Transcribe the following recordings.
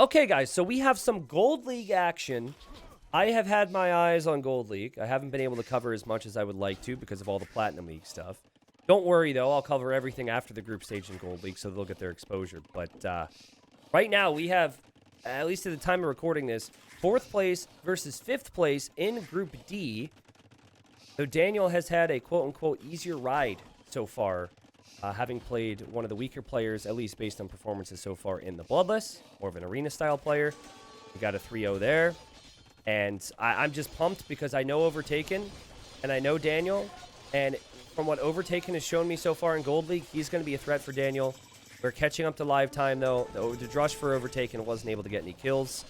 Okay, guys, so we have some Gold League action. I have had my eyes on Gold League. I haven't been able to cover as much as I would like to because of all the Platinum League stuff. Don't worry, though. I'll cover everything after the group stage in Gold League, so they'll get their exposure. But right now, we have, at least at the time of recording this, 4th place versus 5th place in Group D. So Daniel has had a quote-unquote easier ride so far, having played one of the weaker players, at least based on performances so far in the Bloodless, more of an arena-style player. We got a 3-0 there. And I'm just pumped because I know Overtaken, and I know Daniel. And from what Overtaken has shown me so far in Gold League, he's going to be a threat for Daniel. We're catching up to live time, though. The rush for Overtaken wasn't able to get any kills.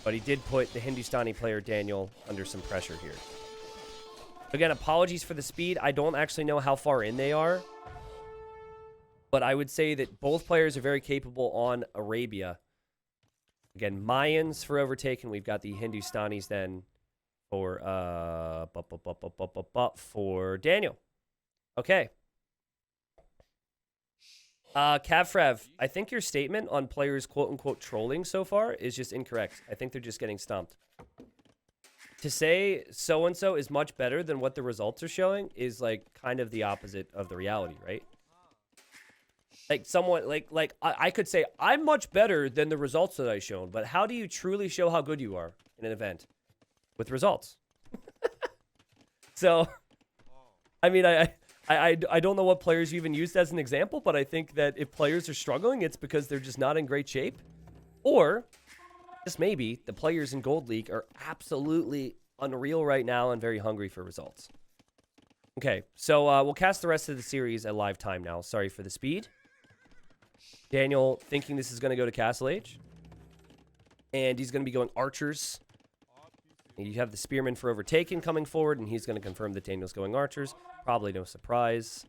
But he did put the Hindustani player, Daniel, under some pressure here. Again, apologies for the speed. I don't actually know how far in they are. But I would say that both players are very capable on Arabia. Again, Mayans for Overtaken. We've got the Hindustanis then for Daniel. Okay. Cavfrev, I think your statement on players quote-unquote trolling so far is just incorrect. I think they're just getting stumped. To say so-and-so is much better than what the results are showing is like kind of the opposite of the reality, right? Like someone like I could say I'm much better than the results that I shown, but how do you truly show how good you are in an event? With results. So, I mean, I don't know what players you even used as an example, but I think that if players are struggling, it's because they're just not in great shape. Or, just maybe, the players in Gold League are absolutely unreal right now and very hungry for results. Okay, so we'll cast the rest of the series at live time now. Sorry for the speed. Daniel thinking this is going to go to Castle Age. And he's going to be going Archers. And you have the Spearman for Overtaken coming forward, and he's going to confirm that Daniel's going Archers. Probably no surprise.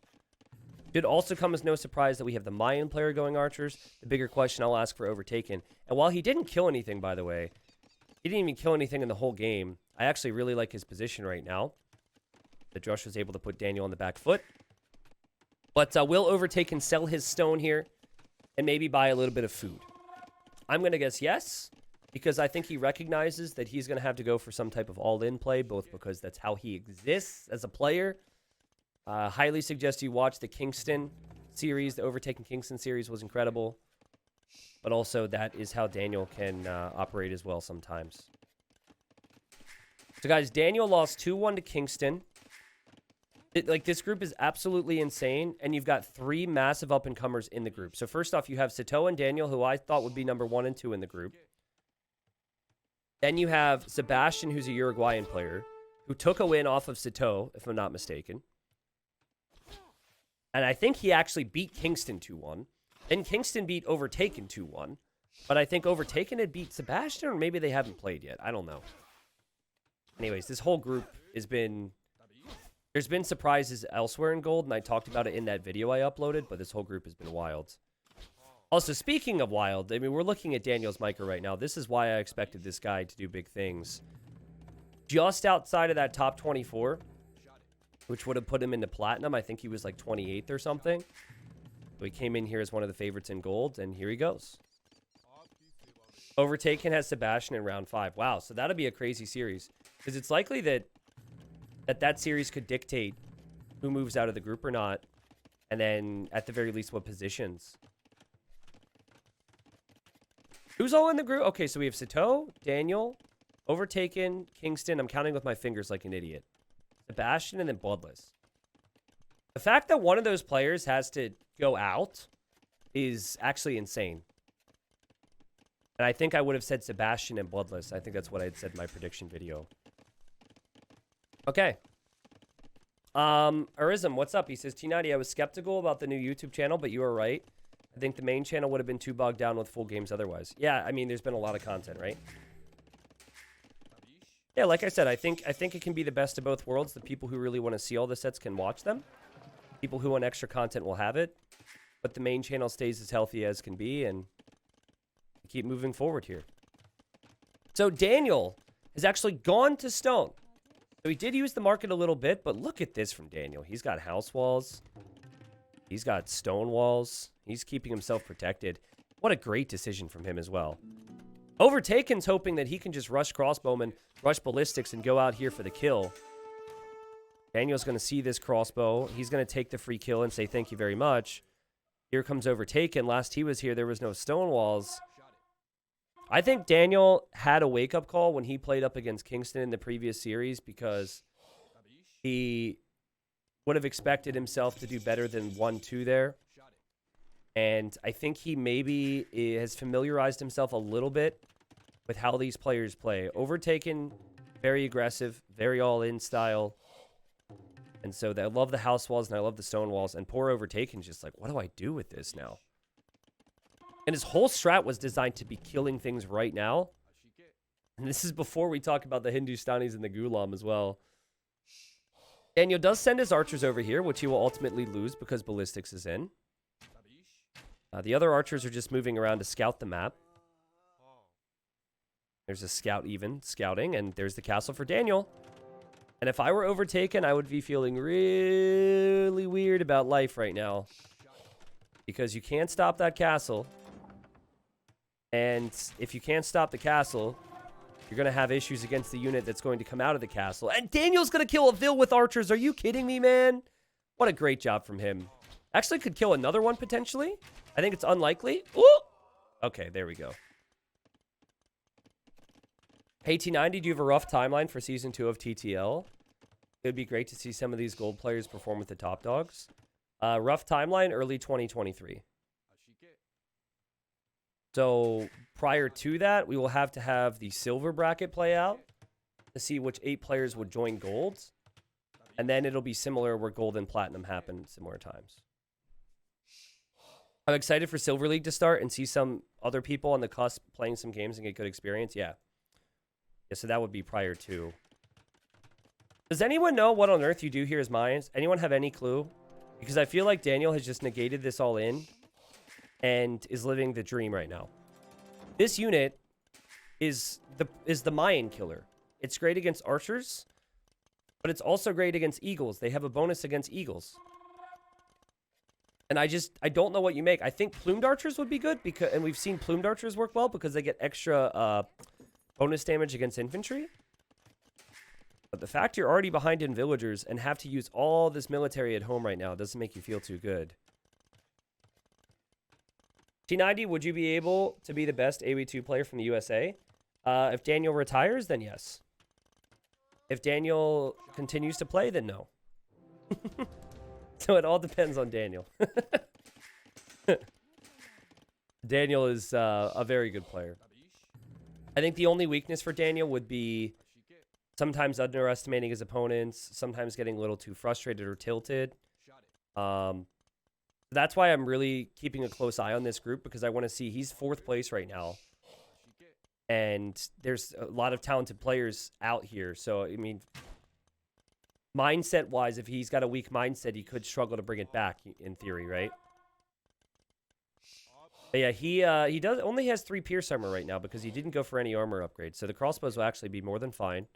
Should also come as no surprise that we have the Mayan player going Archers. The bigger question I'll ask for Overtaken. And while he didn't kill anything, by the way, he didn't even kill anything in the whole game. I actually really like his position right now. The Drush was able to put Daniel on the back foot. But will Overtaken sell his stone here? And maybe buy a little bit of food. I'm going to guess yes, because I think he recognizes that he's going to have to go for some type of all-in play, both because that's how he exists as a player. Highly suggest you watch the Kingston series. The Overtaken Kingston series was incredible. But also that is how Daniel can operate as well sometimes. So guys, Daniel lost 2-1 to Kingston. This group is absolutely insane, and you've got 3 massive up-and-comers in the group. So first off, you have Sato and Daniel, who I thought would be number 1 and 2 in the group. Then you have Sebastian, who's a Uruguayan player, who took a win off of Sato, if I'm not mistaken. And I think he actually beat Kingston 2-1. Then Kingston beat Overtaken 2-1. But I think Overtaken had beat Sebastian, or maybe they haven't played yet. I don't know. Anyways, this whole group has been... There's been surprises elsewhere in Gold, and I talked about it in that video I uploaded, but this whole group has been wild. Also, speaking of wild, I mean, we're looking at Daniel's micro right now. This is why I expected this guy to do big things. Just outside of that top 24, which would have put him into Platinum. I think he was like 28th or something. So he came in here as one of the favorites in Gold, and here he goes. Overtaken has Sebastian in round 5. Wow, so that'll be a crazy series. Because it's likely that that series could dictate who moves out of the group or not. And then, at the very least, what positions. Who's all in the group? Okay, so we have Sato, Daniel, Overtaken, Kingston. I'm counting with my fingers like an idiot. Sebastian, and then Bloodless. The fact that one of those players has to go out is actually insane. And I think I would have said Sebastian and Bloodless. I think that's what I had said in my prediction video. Okay. Arism, what's up? He says, T90, I was skeptical about the new YouTube channel, but you were right. I think the main channel would have been too bogged down with full games otherwise. Yeah, I mean, there's been a lot of content, right? Yeah, like I said, I think it can be the best of both worlds. The people who really want to see all the sets can watch them. People who want extra content will have it. But the main channel stays as healthy as can be, and keep moving forward here. So Daniel has actually gone to Stone. So he did use the market a little bit, but look at this from Daniel. He's got house walls. He's got stone walls. He's keeping himself protected. What a great decision from him as well. Overtaken's hoping that he can just rush crossbowman, rush ballistics, and go out here for the kill. Daniel's going to see this crossbow. He's going to take the free kill and say thank you very much. Here comes Overtaken. Last he was here, there was no stone walls. I think Daniel had a wake-up call when he played up against Kingston in the previous series because he would have expected himself to do better than 1-2 there. And I think he maybe has familiarized himself a little bit with how these players play. Overtaken, very aggressive, very all-in style. And so I love the house walls and I love the stone walls. And poor Overtaken's just like, what do I do with this now? And his whole strat was designed to be killing things right now. And this is before we talk about the Hindustanis and the Ghulam as well. Daniel does send his archers over here, which he will ultimately lose because ballistics is in. The other archers are just moving around to scout the map. There's a scout even scouting, and there's the castle for Daniel. And if I were Overtaken, I would be feeling really weird about life right now. Because you can't stop that castle. And if you can't stop the castle, you're going to have issues against the unit that's going to come out of the castle. And Daniel's going to kill a Vil with archers. Are you kidding me, man? What a great job from him. Actually could kill another one potentially. I think it's unlikely. Ooh! Okay, there we go. Hey, T90, do you have a rough timeline for Season 2 of TTL? It would be great to see some of these gold players perform with the top dogs. Rough timeline, early 2023. So prior to that, we will have to have the silver bracket play out to see which 8 players would join gold. And then it'll be similar where gold and platinum happen similar times. I'm excited for Silver League to start and see some other people on the cusp playing some games and get good experience. Yeah, so that would be prior to. Does anyone know what on earth you do here as Mayans? Anyone have any clue? Because I feel like Daniel has just negated this all in and is living the dream right now. This unit is the Mayan killer. It's great against archers, but it's also great against eagles. They have a bonus against eagles. And I don't know what you make. I think plumed archers would be good, because, and we've seen plumed archers work well because they get extra bonus damage against infantry. But the fact you're already behind in villagers and have to use all this military at home right now doesn't make you feel too good. T90, would you be able to be the best AoE2 player from the USA? If Daniel retires, then yes. If Daniel continues to play, then no. So it all depends on Daniel. Daniel is a very good player. I think the only weakness for Daniel would be sometimes underestimating his opponents, sometimes getting a little too frustrated or tilted. That's why I'm really keeping a close eye on this group, because I want to see, he's 4th place right now. And there's a lot of talented players out here. So, I mean, mindset-wise, if he's got a weak mindset, he could struggle to bring it back, in theory, right? But yeah, he only has 3 pierce armor right now because he didn't go for any armor upgrades. So the crossbows will actually be more than fine.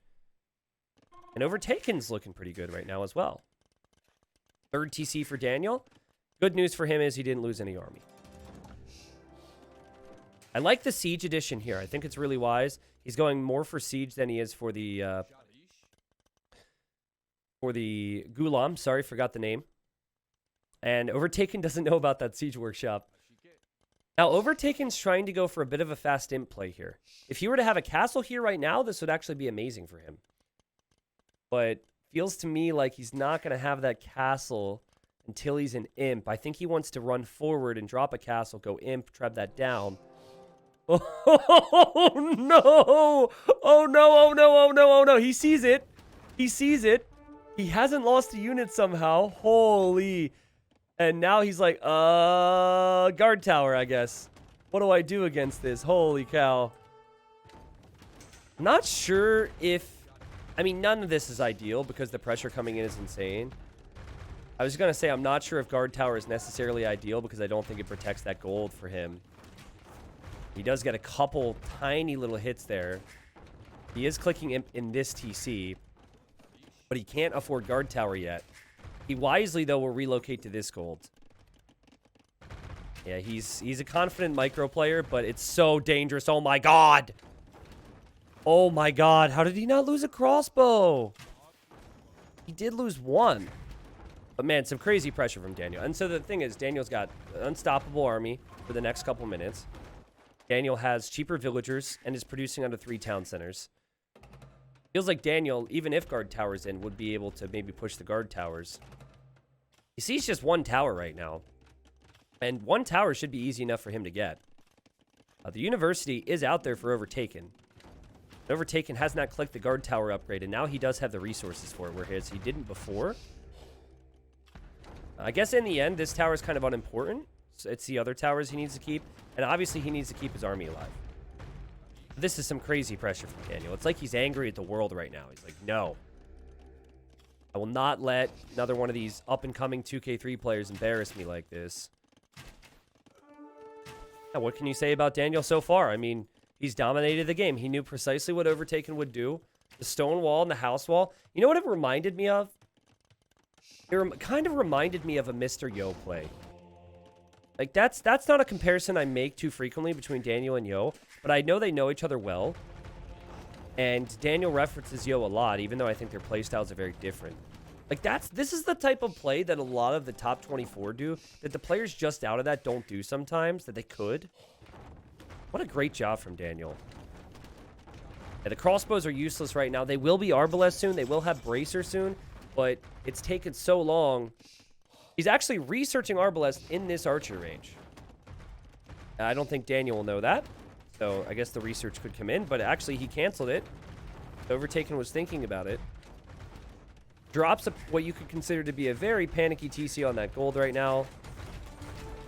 And Overtaken's looking pretty good right now as well. 3rd TC for Daniel. Good news for him is he didn't lose any army. I like the Siege edition here. I think it's really wise. He's going more for Siege than he is for the Ghulam. Sorry, forgot the name. And Overtaken doesn't know about that Siege workshop. Now, Overtaken's trying to go for a bit of a fast imp play here. If he were to have a castle here right now, this would actually be amazing for him. But feels to me like he's not going to have that castle until he's an imp. I think he wants to run forward and drop a castle, go imp, trap that down. Oh, no! Oh, no, oh, no, oh, no, oh, no. He sees it. He sees it. He hasn't lost a unit somehow. Holy. And now he's like, guard tower, I guess. What do I do against this? Holy cow. I'm not sure if... I mean, none of this is ideal because the pressure coming in is insane. I was going to say, I'm not sure if guard tower is necessarily ideal because I don't think it protects that gold for him. He does get a couple tiny little hits there. He is clicking in this TC, but he can't afford guard tower yet. He wisely, though, will relocate to this gold. Yeah, he's a confident micro player, but it's so dangerous. Oh my god. Oh my god. How did he not lose a crossbow? He did lose one. But man, some crazy pressure from Daniel. And so the thing is, Daniel's got an unstoppable army for the next couple minutes. Daniel has cheaper villagers and is producing under 3 town centers. Feels like Daniel, even if guard towers in, would be able to maybe push the guard towers. You see, it's just 1 tower right now. And 1 tower should be easy enough for him to get. The university is out there for Overtaken. Overtaken has not clicked the guard tower upgrade, and now he does have the resources for it, whereas he didn't before. I guess in the end, this tower is kind of unimportant. So it's the other towers he needs to keep, and obviously he needs to keep his army alive. This is some crazy pressure from Daniel. It's like he's angry at the world right now. He's like, no. I will not let another one of these up-and-coming 2K3 players embarrass me like this. Now, what can you say about Daniel so far? I mean, he's dominated the game. He knew precisely what Overtaken would do. The stone wall and the house wall. You know what it reminded me of? It kind of reminded me of a Mr. Yo play. Like, that's not a comparison I make too frequently between Daniel and Yo, but I know they know each other well. And Daniel references Yo a lot, even though I think their playstyles are very different. Like, this is the type of play that a lot of the top 24 do, that the players just out of that don't do sometimes, that they could. What a great job from Daniel. Yeah, the crossbows are useless right now. They will be Arbalest soon. They will have Bracer soon, but it's taken so long. He's actually researching Arbalest in this archer range. I don't think Daniel will know that, so I guess the research could come in, but actually he canceled it. Overtaken was thinking about it. Drops what you could consider to be a very panicky TC on that gold right now.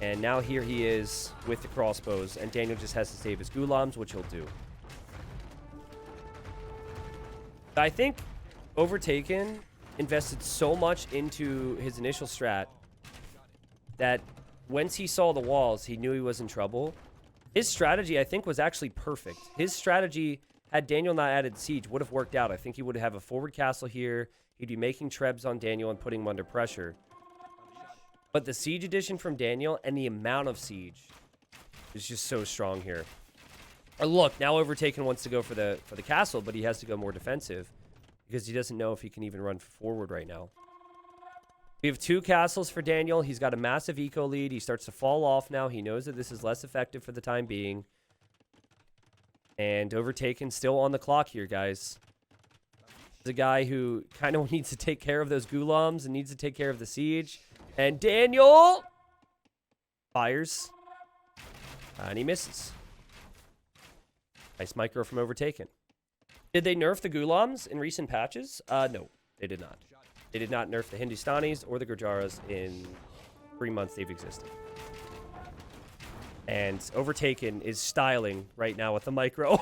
And now here he is with the crossbows, and Daniel just has to save his gulams, which he'll do. I think Overtaken invested so much into his initial strat that once he saw the walls, he knew he was in trouble. His strategy, I think, was actually perfect. His strategy, had Daniel not added siege, would have worked out. I think he would have a forward castle here. He'd be making trebs on Daniel and putting him under pressure. But the siege addition from Daniel and the amount of siege is just so strong here. Or look, now Overtaken wants to go for the castle, but he has to go more defensive because he doesn't know if he can even run forward right now. We have 2 castles for Daniel. He's got a massive eco lead. He starts to fall off now. He knows that this is less effective for the time being. And Overtaken still on the clock here, guys. He's a guy who kind of needs to take care of those gulams and needs to take care of the siege. And Daniel fires. And he misses. Nice micro from Overtaken. Did they nerf the gulams in recent patches? No, they did not. They did not nerf the Hindustanis or the Gurjaras in 3 months they've existed. And Overtaken is styling right now with the micro.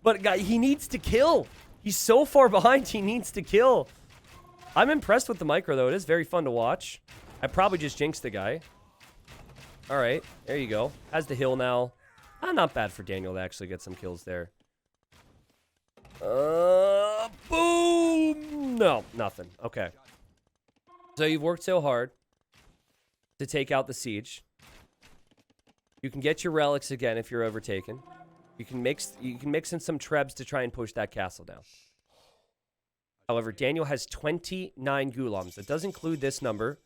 But guy, he needs to kill. He's so far behind, he needs to kill. I'm impressed with the micro, though. It is very fun to watch. I probably just jinxed the guy. All right, there you go. Has the hill now. Not bad for Daniel to actually get some kills there. Boom! No, nothing. Okay. So you've worked so hard to take out the siege. You can get your relics again if you're Overtaken. You can mix in some trebs to try and push that castle down. However, Daniel has 29 gulams. That does include this number.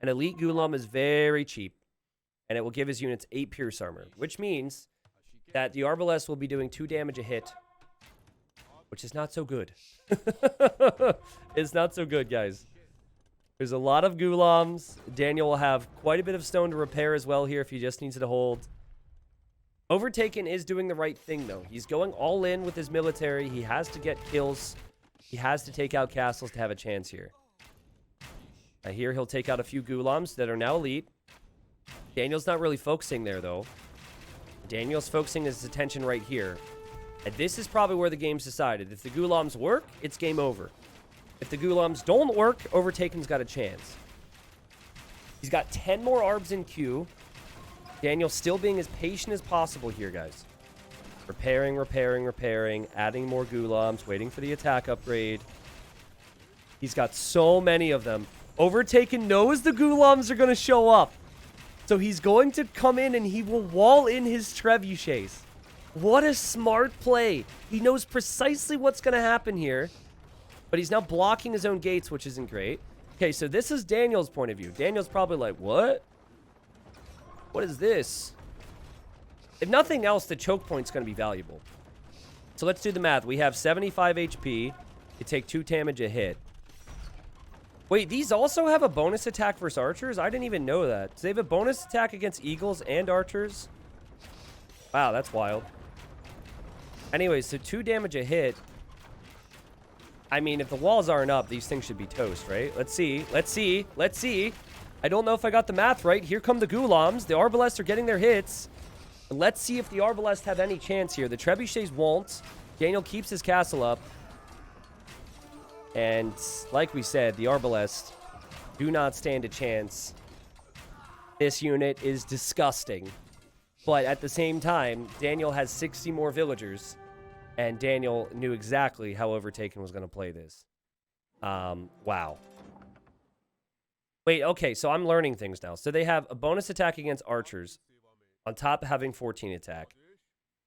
An elite gulam is very cheap, and it will give his units 8 pierce armor, which means that the Arbalest will be doing 2 damage a hit, which is not so good. It's not so good, guys. There's a lot of gulams. Daniel will have quite a bit of stone to repair as well here if he just needs it to hold. Overtaken is doing the right thing, though. He's going all in with his military. He has to get kills. He has to take out castles to have a chance here. Here he'll take out a few gulams that are now elite. Daniel's not really focusing there, though. Daniel's focusing his attention right here. And this is probably where the game's decided. If the gulams work, it's game over. If the gulams don't work, Overtaken's got a chance. He's got 10 more arbs in queue. Daniel still being as patient as possible here, guys. Repairing, adding more gulams, waiting for the attack upgrade. He's got so many of them. Overtaken knows the gulams are going to show up. So he's going to come in and he will wall in his trebuchets. What a smart play. He knows precisely what's going to happen here. But he's now blocking his own gates, which isn't great. Okay, so this is Daniel's point of view. Daniel's probably like, what? What is this? If nothing else, the choke point's going to be valuable. So let's do the math. We have 75 HP. You take 2 damage a hit. Wait, these also have a bonus attack versus archers? I didn't even know that. Do they have a bonus attack against eagles and archers? Wow, that's wild. Anyway, so 2 damage a hit. I mean, if the walls aren't up, these things should be toast, right? Let's see. Let's see. Let's see. I don't know if I got the math right. Here come the Ghulams. The Arbalests are getting their hits. Let's see if the Arbalests have any chance here. The Trebuchets won't. Daniel keeps his castle up. And like we said, the Arbalests do not stand a chance. This unit is disgusting. But at the same time, Daniel has 60 more villagers. And Daniel knew exactly how Overtaken was going to play this. Wow. Wait, okay, so I'm learning things now. So they have a bonus attack against archers, on top of having 14 attack.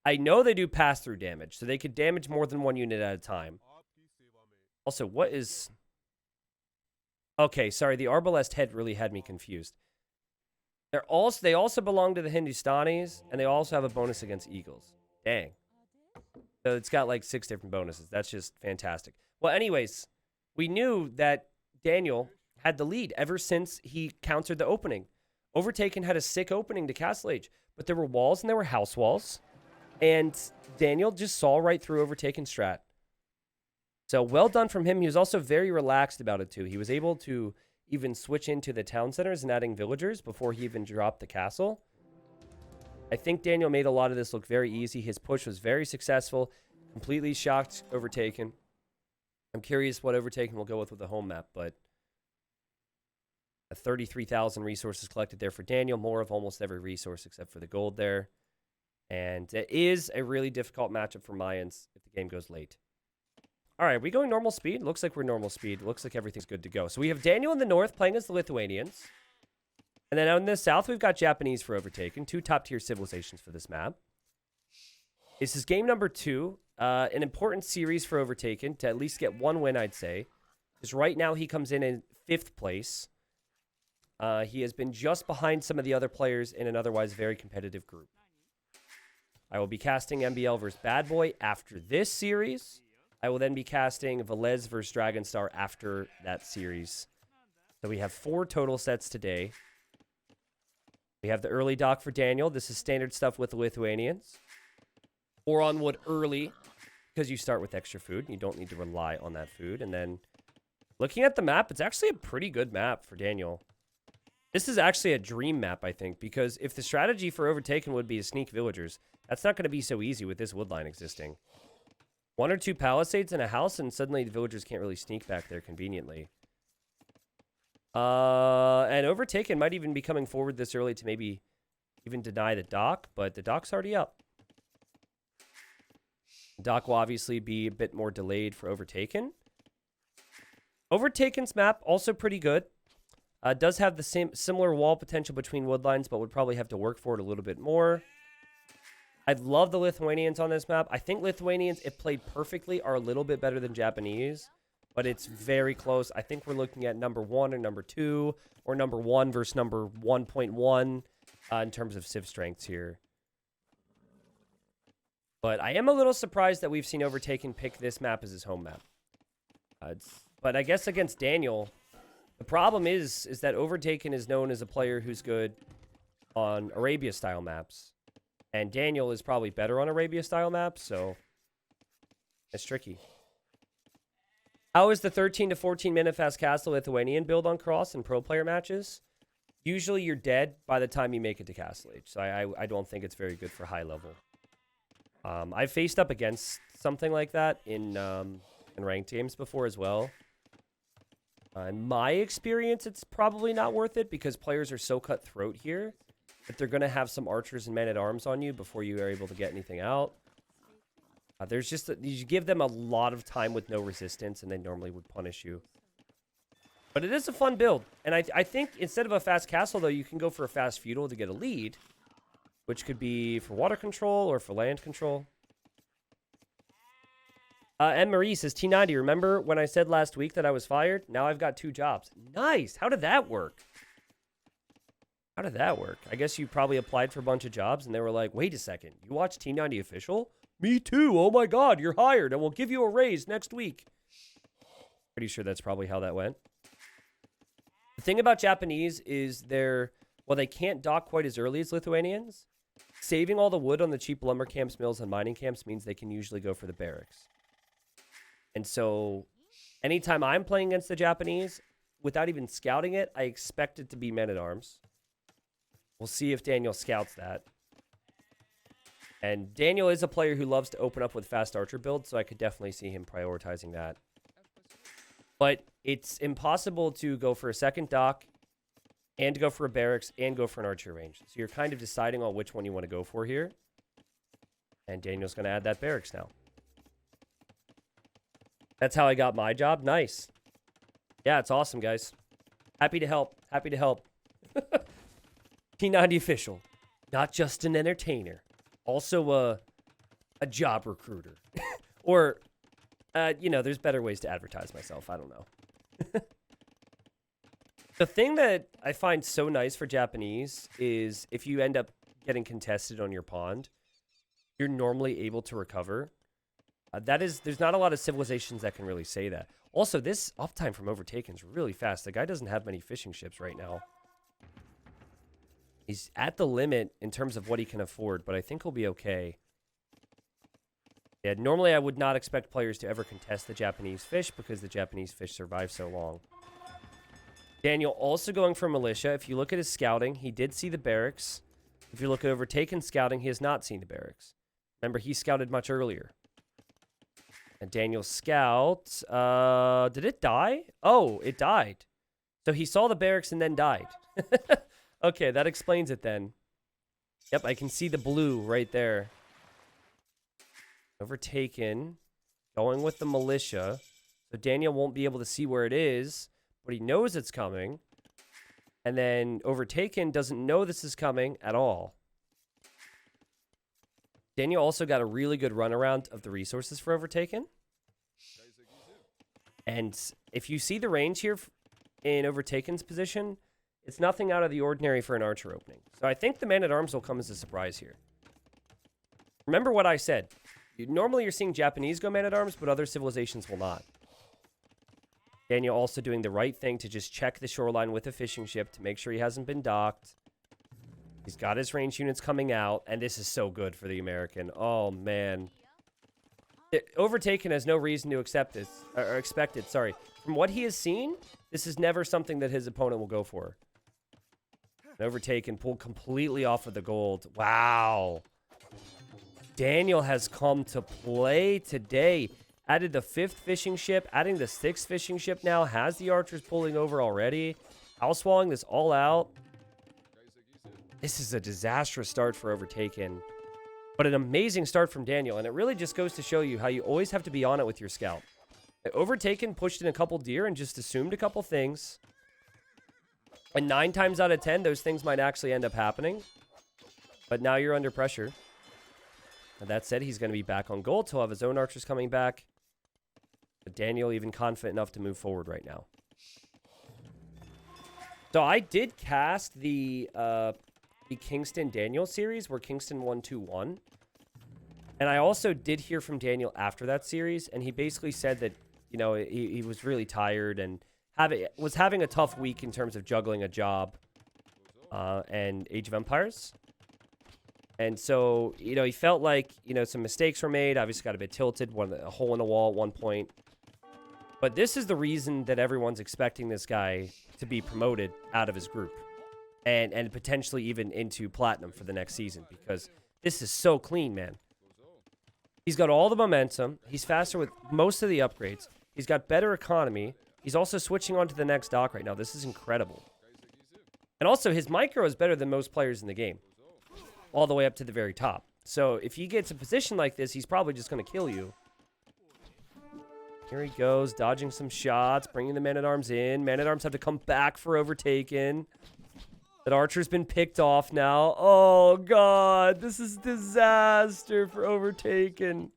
I know they do pass-through damage, so they could damage more than one unit at a time. Also, what is... Okay, sorry, the Arbalest head really had me confused. They also belong to the Hindustanis, and they also have a bonus against eagles. Dang. So it's got like 6 different bonuses. That's just fantastic. Well, anyways, we knew that Daniel had the lead ever since he countered the opening. Overtaken had a sick opening to Castle Age, but there were walls and there were house walls. And Daniel just saw right through Overtaken strat. So well done from him. He was also very relaxed about it too. He was able to even switch into the town centers and adding villagers before he even dropped the castle. I think Daniel made a lot of this look very easy. His push was very successful. Completely shocked Overtaken. I'm curious what Overtaken will go with the home map, but 33,000 resources collected there for Daniel. More of almost every resource except for the gold there. And it is a really difficult matchup for Mayans if the game goes late. All right, are we going normal speed? Looks like we're normal speed. Looks like everything's good to go. So we have Daniel in the north playing as the Lithuanians. And then out in the south, we've got Japanese for Overtaken. 2 top-tier civilizations for this map. This is game number 2. An important series for Overtaken to at least get 1 win, I'd say. Because right now he comes in 5th place. He has been just behind some of the other players in an otherwise very competitive group. I will be casting MBL versus Bad Boy after this series. I will then be casting Velez versus Dragonstar after that series. So we have 4 total sets today. We have the early dock for Daniel. This is standard stuff with the Lithuanians. 4 on wood early because you start with extra food. You don't need to rely on that food. And then looking at the map, it's actually a pretty good map for Daniel. This is actually a dream map, I think, because if the strategy for Overtaken would be to sneak villagers, that's not going to be so easy with this woodline existing. 1 or 2 palisades in a house, and suddenly the villagers can't really sneak back there conveniently. And Overtaken might even be coming forward this early to maybe even deny the dock, but the dock's already up. The dock will obviously be a bit more delayed for Overtaken. Overtaken's map, also pretty good. Does have the similar wall potential between woodlines, but would probably have to work for it a little bit more. I love the Lithuanians on this map. I think Lithuanians, if played perfectly, are a little bit better than Japanese. But it's very close. I think we're looking at number 1 or number 2, or number 1 versus number 1.1 in terms of civ strengths here. But I am a little surprised that we've seen Overtaken pick this map as his home map. But I guess against Daniel, the problem is that Overtaken is known as a player who's good on Arabia-style maps. And Daniel is probably better on Arabia-style maps, so it's tricky. How is the 13 to 14 minute fast castle Lithuanian build on cross and pro player matches? Usually you're dead by the time you make it to Castle Age, so I don't think it's very good for high level. I've faced up against something like that in ranked games before as well. In my experience, it's probably not worth it because players are so cutthroat here that they're going to have some archers and men-at-arms on you before you are able to get anything out. There's just you give them a lot of time with no resistance, and they normally would punish you. But it is a fun build. And I think instead of a fast castle, though, you can go for a fast feudal to get a lead, which could be for water control or for land control. M. Marie says, T90, remember when I said last week that I was fired? Now I've got 2 jobs. Nice. How did that work? How did that work? I guess you probably applied for a bunch of jobs, and they were like, wait a second. You watch T90 Official? Me too. Oh, my God. You're hired, and we'll give you a raise next week. Pretty sure that's probably how that went. The thing about Japanese is well, they can't dock quite as early as Lithuanians. Saving all the wood on the cheap lumber camps, mills, and mining camps means they can usually go for the barracks. And so anytime I'm playing against the Japanese, without even scouting it, I expect it to be men-at-arms. We'll see if Daniel scouts that. And Daniel is a player who loves to open up with fast archer builds, so I could definitely see him prioritizing that. But it's impossible to go for a second dock and to go for a barracks and go for an archer range. So you're kind of deciding on which one you want to go for here. And Daniel's going to add that barracks now. That's how I got my job. Nice. Yeah, it's awesome, guys. Happy to help. Happy to help. T90 Official. Not just an entertainer. Also a job recruiter. Or, you know, there's better ways to advertise myself. I don't know. The thing that I find so nice for Japanese is if you end up getting contested on your pond, you're normally able to recover. There's not a lot of civilizations that can really say that. Also, this uptime from Overtaken is really fast. The guy doesn't have many fishing ships right now. He's at the limit in terms of what he can afford, but I think he'll be okay. Yeah, normally I would not expect players to ever contest the Japanese fish because the Japanese fish survive so long. Daniel also going for militia. If you look at his scouting, he did see the barracks. If you look at Overtaken scouting, he has not seen the barracks. Remember, he scouted much earlier. And Daniel's scout, did it die? Oh, it died. So he saw the barracks and then died. Okay, that explains it then. Yep, I can see the blue right there. Overtaken, going with the militia. So Daniel won't be able to see where it is, but he knows it's coming. And then Overtaken doesn't know this is coming at all. Daniel also got a really good runaround of the resources for Overtaken. And if you see the range here in Overtaken's position, it's nothing out of the ordinary for an archer opening. So I think the man-at-arms will come as a surprise here. Remember what I said. Normally you're seeing Japanese go man-at-arms, but other civilizations will not. Daniel also doing the right thing to just check the shoreline with a fishing ship to make sure he hasn't been docked. He's got his range units coming out, and this is so good for the American. Oh, man. Overtaken has no reason to accept this, or expect it, sorry. From what he has seen, this is never something that his opponent will go for. Overtaken pulled completely off of the gold. Wow. Daniel has come to play today. Added the 5th fishing ship, adding the 6th fishing ship now, has the archers pulling over already. Housewalling this all out. This is a disastrous start for Overtaken, but an amazing start from Daniel, and it really just goes to show you how you always have to be on it with your scout. Overtaken pushed in a couple deer and just assumed a couple things, and 9 times out of 10, those things might actually end up happening, but now you're under pressure. And that said, he's going to be back on gold. He'll have his own archers coming back, but Daniel even confident enough to move forward right now. So I did cast the Kingston Daniel series where Kingston won 2-1. And I also did hear from Daniel after that series, and he basically said that, you know, he was really tired and was having a tough week in terms of juggling a job and Age of Empires. And so, you know, he felt like, you know, some mistakes were made. Obviously got a bit tilted, a hole in the wall at one point. But this is the reason that everyone's expecting this guy to be promoted out of his group. And potentially even into Platinum for the next season, because this is so clean, man. He's got all the momentum. He's faster with most of the upgrades. He's got better economy. He's also switching on to the next dock right now. This is incredible. And also, his micro is better than most players in the game, all the way up to the very top. So if he gets a position like this, he's probably just going to kill you. Here he goes, dodging some shots, bringing the Man-at-Arms in. Man-at-Arms have to come back for Overtaken. That Archer's been picked off now. Oh, God. This is disaster for Overtaken.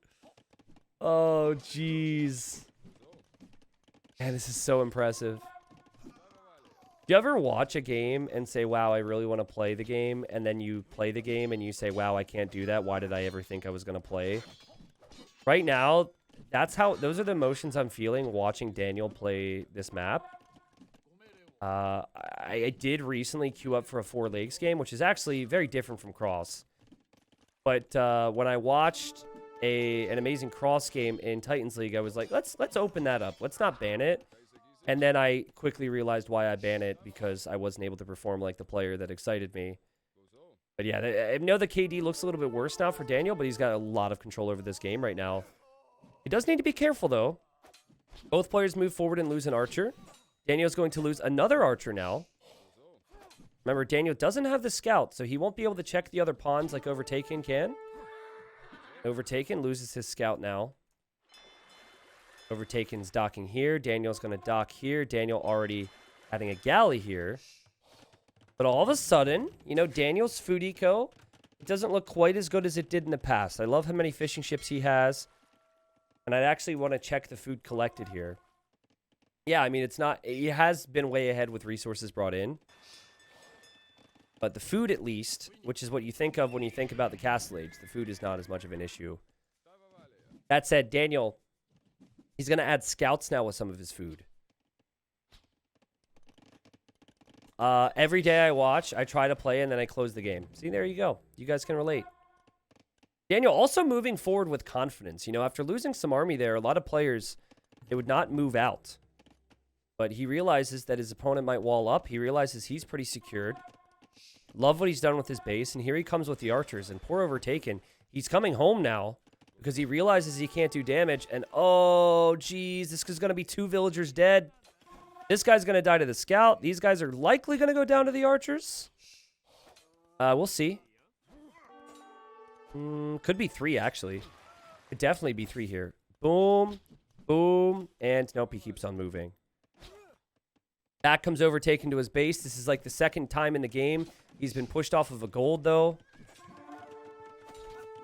Oh, jeez. Man, this is so impressive. Do you ever watch a game and say, wow, I really want to play the game, and then you play the game and you say, wow, I can't do that. Why did I ever think I was going to play? Right now, those are the emotions I'm feeling watching Daniel play this map. I did recently queue up for a 4 Leagues game, which is actually very different from Cross. But when I watched an amazing Cross game in Titans League, I was like, let's open that up. Let's not ban it. And then I quickly realized why I banned it, because I wasn't able to perform like the player that excited me. But yeah, I know the KD looks a little bit worse now for Daniel, but he's got a lot of control over this game right now. He does need to be careful, though. Both players move forward and lose an Archer. Daniel's going to lose another Archer now. Remember, Daniel doesn't have the Scout, so he won't be able to check the other pawns like Overtaken can. Overtaken loses his Scout now. Overtaken's docking here. Daniel's going to dock here. Daniel already adding a galley here. But all of a sudden, you know, Daniel's food eco, it doesn't look quite as good as it did in the past. I love how many fishing ships he has. And I actually want to check the food collected here. Yeah, I mean, it has been way ahead with resources brought in. But the food, at least, which is what you think of when you think about the Castle Age, the food is not as much of an issue. That said, Daniel, he's going to add scouts now with some of his food. Every day I watch, I try to play, and then I close the game. See, there you go. You guys can relate. Daniel also moving forward with confidence. You know, after losing some army there, a lot of players, they would not move out. But he realizes that his opponent might wall up. He realizes he's pretty secured. Love what he's done with his base. And here he comes with the Archers. And poor Overtaken, he's coming home now because he realizes he can't do damage. And, oh, geez, this is going to be 2 villagers dead. This guy's going to die to the Scout. These guys are likely going to go down to the Archers. We'll see. Could be 3, actually. Could definitely be 3 here. Boom. Boom. And nope, he keeps on moving. Back comes Overtaken to his base. This is like the second time in the game. He's been pushed off of a gold, though.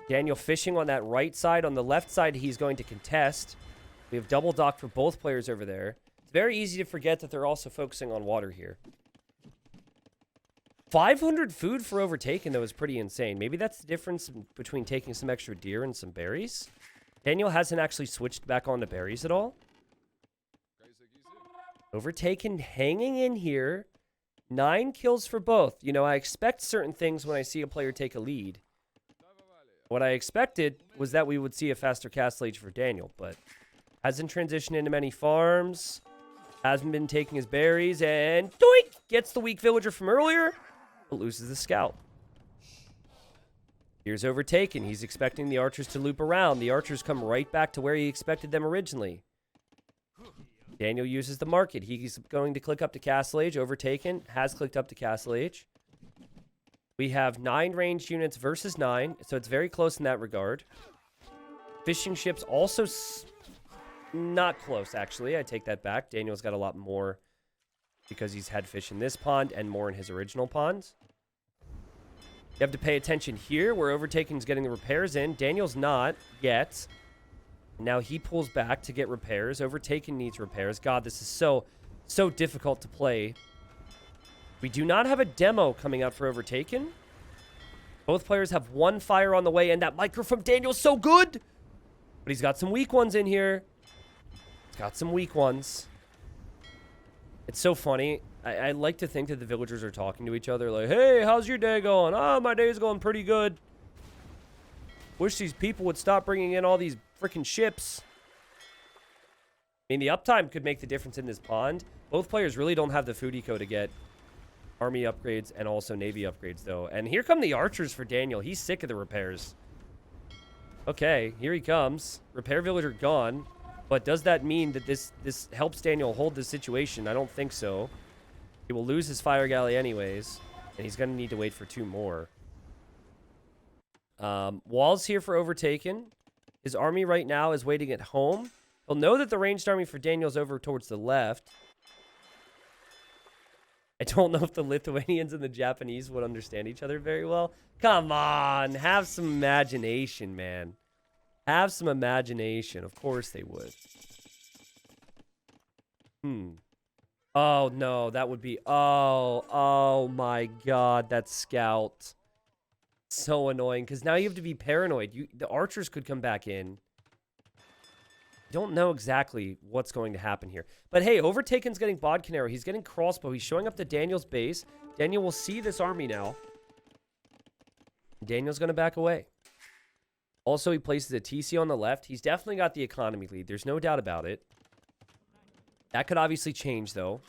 Daniel fishing on that right side. On the left side, he's going to contest. We have double dock for both players over there. It's very easy to forget that they're also focusing on water here. 500 food for Overtaken, though, is pretty insane. Maybe that's the difference between taking some extra deer and some berries. Daniel hasn't actually switched back onto berries at all. Overtaken hanging in here. 9 kills for both. You know, I expect certain things when I see a player take a lead. What I expected was that we would see a faster Castle Age for Daniel, but hasn't transitioned into many farms. Hasn't been taking his berries, and doink! Gets the weak villager from earlier, but loses the Scout. Here's Overtaken. He's expecting the Archers to loop around. The Archers come right back to where he expected them originally. Daniel uses the market. He's going to click up to Castle Age. Overtaken has clicked up to Castle Age. We have 9 ranged units versus 9, so it's very close in that regard. Fishing ships also not close, actually. I take that back. Daniel's got a lot more because he's had fish in this pond and more in his original ponds. You have to pay attention here where Overtaken's getting the repairs in. Daniel's not yet. Now he pulls back to get repairs. Overtaken needs repairs. God, this is so difficult to play. We do not have a demo coming out for Overtaken. Both players have 1 fire on the way, and that micro from Daniel's so good. But he's got some weak ones in here. He's got some weak ones. It's so funny. I like to think that the villagers are talking to each other like, hey, how's your day going? Oh, my day's going pretty good. Wish these people would stop bringing in all these freaking ships. I mean, the uptime could make the difference in this pond. Both players really don't have the food eco to get army upgrades and also navy upgrades, though. And here come the Archers for Daniel. He's sick of the repairs. Okay, here he comes. Repair villager gone. But does that mean that this helps Daniel hold the situation? I don't think so. He will lose his fire galley anyways. And he's going to need to wait for 2 more. Wall's here for Overtaken. His army right now is waiting at home. He'll know that the ranged army for Daniel's over towards the left. I don't know if the Lithuanians and the Japanese would understand each other very well. Come on, have some imagination, man. Have some imagination. Of course they would. Oh, no, that would be... Oh my God, that scout. So annoying, because now you have to be paranoid. The archers could come back in. Don't know exactly what's going to happen here. But hey, Overtaken's getting Bod Canero. He's getting crossbow. He's showing up to Daniel's base. Daniel will see this army now. Daniel's going to back away. Also, he places a TC on the left. He's definitely got the economy lead. There's no doubt about it. That could obviously change, though,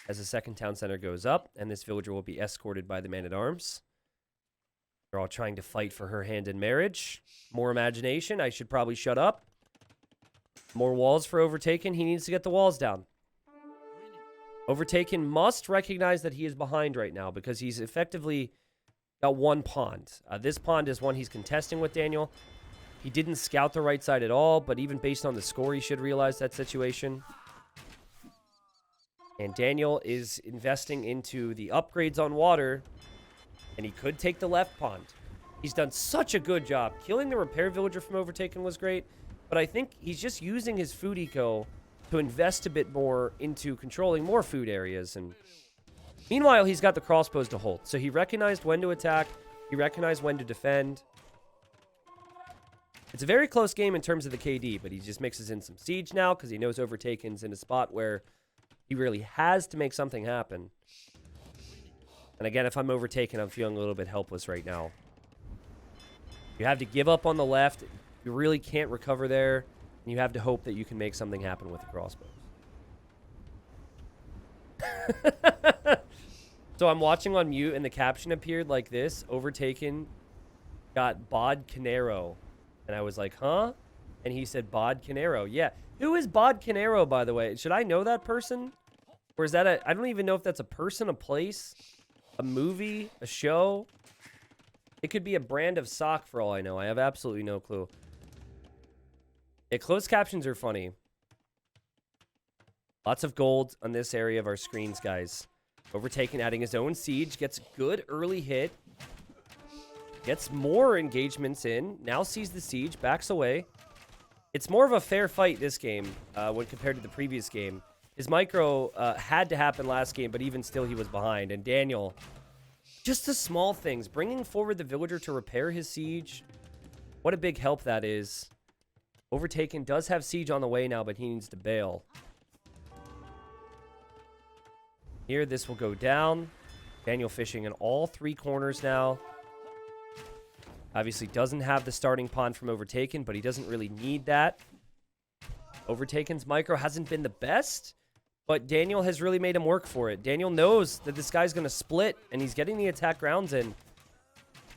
as the second town center goes up, and this villager will be escorted by the man-at-arms. They're all trying to fight for her hand in marriage. More imagination. I should probably shut up. More walls for Overtaken. He needs to get the walls down. Overtaken must recognize that he is behind right now because he's effectively got one pond. This pond is one he's contesting with Daniel. He didn't scout the right side at all, but even based on the score, he should realize that situation. And Daniel is investing into the upgrades on water, and he could take the left pond. He's done such a good job. Killing the repair villager from Overtaken was great. But I think he's just using his food eco to invest a bit more into controlling more food areas. And meanwhile, he's got the crossbows to hold. So he recognized when to attack. He recognized when to defend. It's a very close game in terms of the KD, but he just mixes in some siege now because he knows Overtaken's in a spot where he really has to make something happen. And again, if I'm Overtaken, I'm feeling a little bit helpless right now. You have to give up on the left. You really can't recover there, and you have to hope that you can make something happen with the crossbows. So I'm watching on mute, and the caption appeared like this. Overtaken got Bod Canero. And I was like, huh? And he said Bod Canero. Yeah. Who is Bod Canero, by the way? Should I know that person? Or is that a... I don't even know if that's a person, a place, a movie, a show. It could be a brand of sock for all I know. I have absolutely no clue. Yeah, closed captions are funny. Lots of gold on this area of our screens, guys. Overtaken adding his own siege. Gets a good early hit. Gets more engagements in. Now sees the siege. Backs away. It's more of a fair fight this game when compared to the previous game. His micro had to happen last game, but even still he was behind. And Daniel, just the small things. Bringing forward the villager to repair his siege. What a big help that is. Overtaken does have siege on the way now, but he needs to bail. Here, this will go down. Daniel fishing in all three corners now. Obviously doesn't have the starting pond from Overtaken, but he doesn't really need that. Overtaken's micro hasn't been the best, but Daniel has really made him work for it. Daniel knows that this guy's going to split, and he's getting the attack rounds in.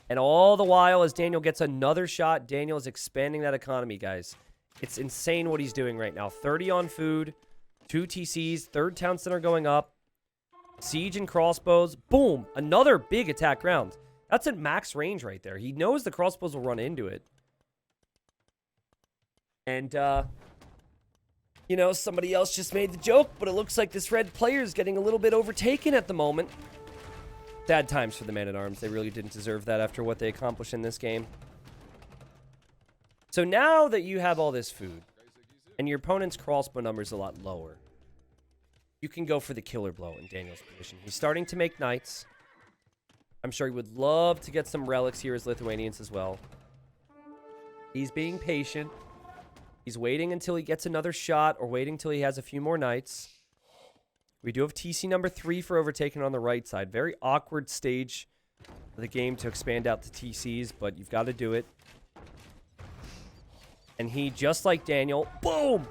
And all the while, as Daniel gets another shot, Daniel is expanding that economy, guys. It's insane what he's doing right now. 30 on food, 2 TCs, third town center going up, siege and crossbows. Boom! Another big attack round. That's at max range right there. He knows the crossbows will run into it. And, you know, somebody else just made the joke, but it looks like this red player is getting a little bit overtaken at the moment. Sad times for the man-at-arms. They really didn't deserve that after what they accomplished in this game. So now that you have all this food, and your opponent's crossbow number is a lot lower, you can go for the killer blow in Daniel's position. He's starting to make knights. I'm sure he would love to get some relics here as Lithuanians as well. He's being patient. He's waiting until he gets another shot or waiting until he has a few more knights. We do have TC number 3 for Overtaken on the right side. Very awkward stage of the game to expand out to TCs, but you've got to do it. And he, just like Daniel, boom!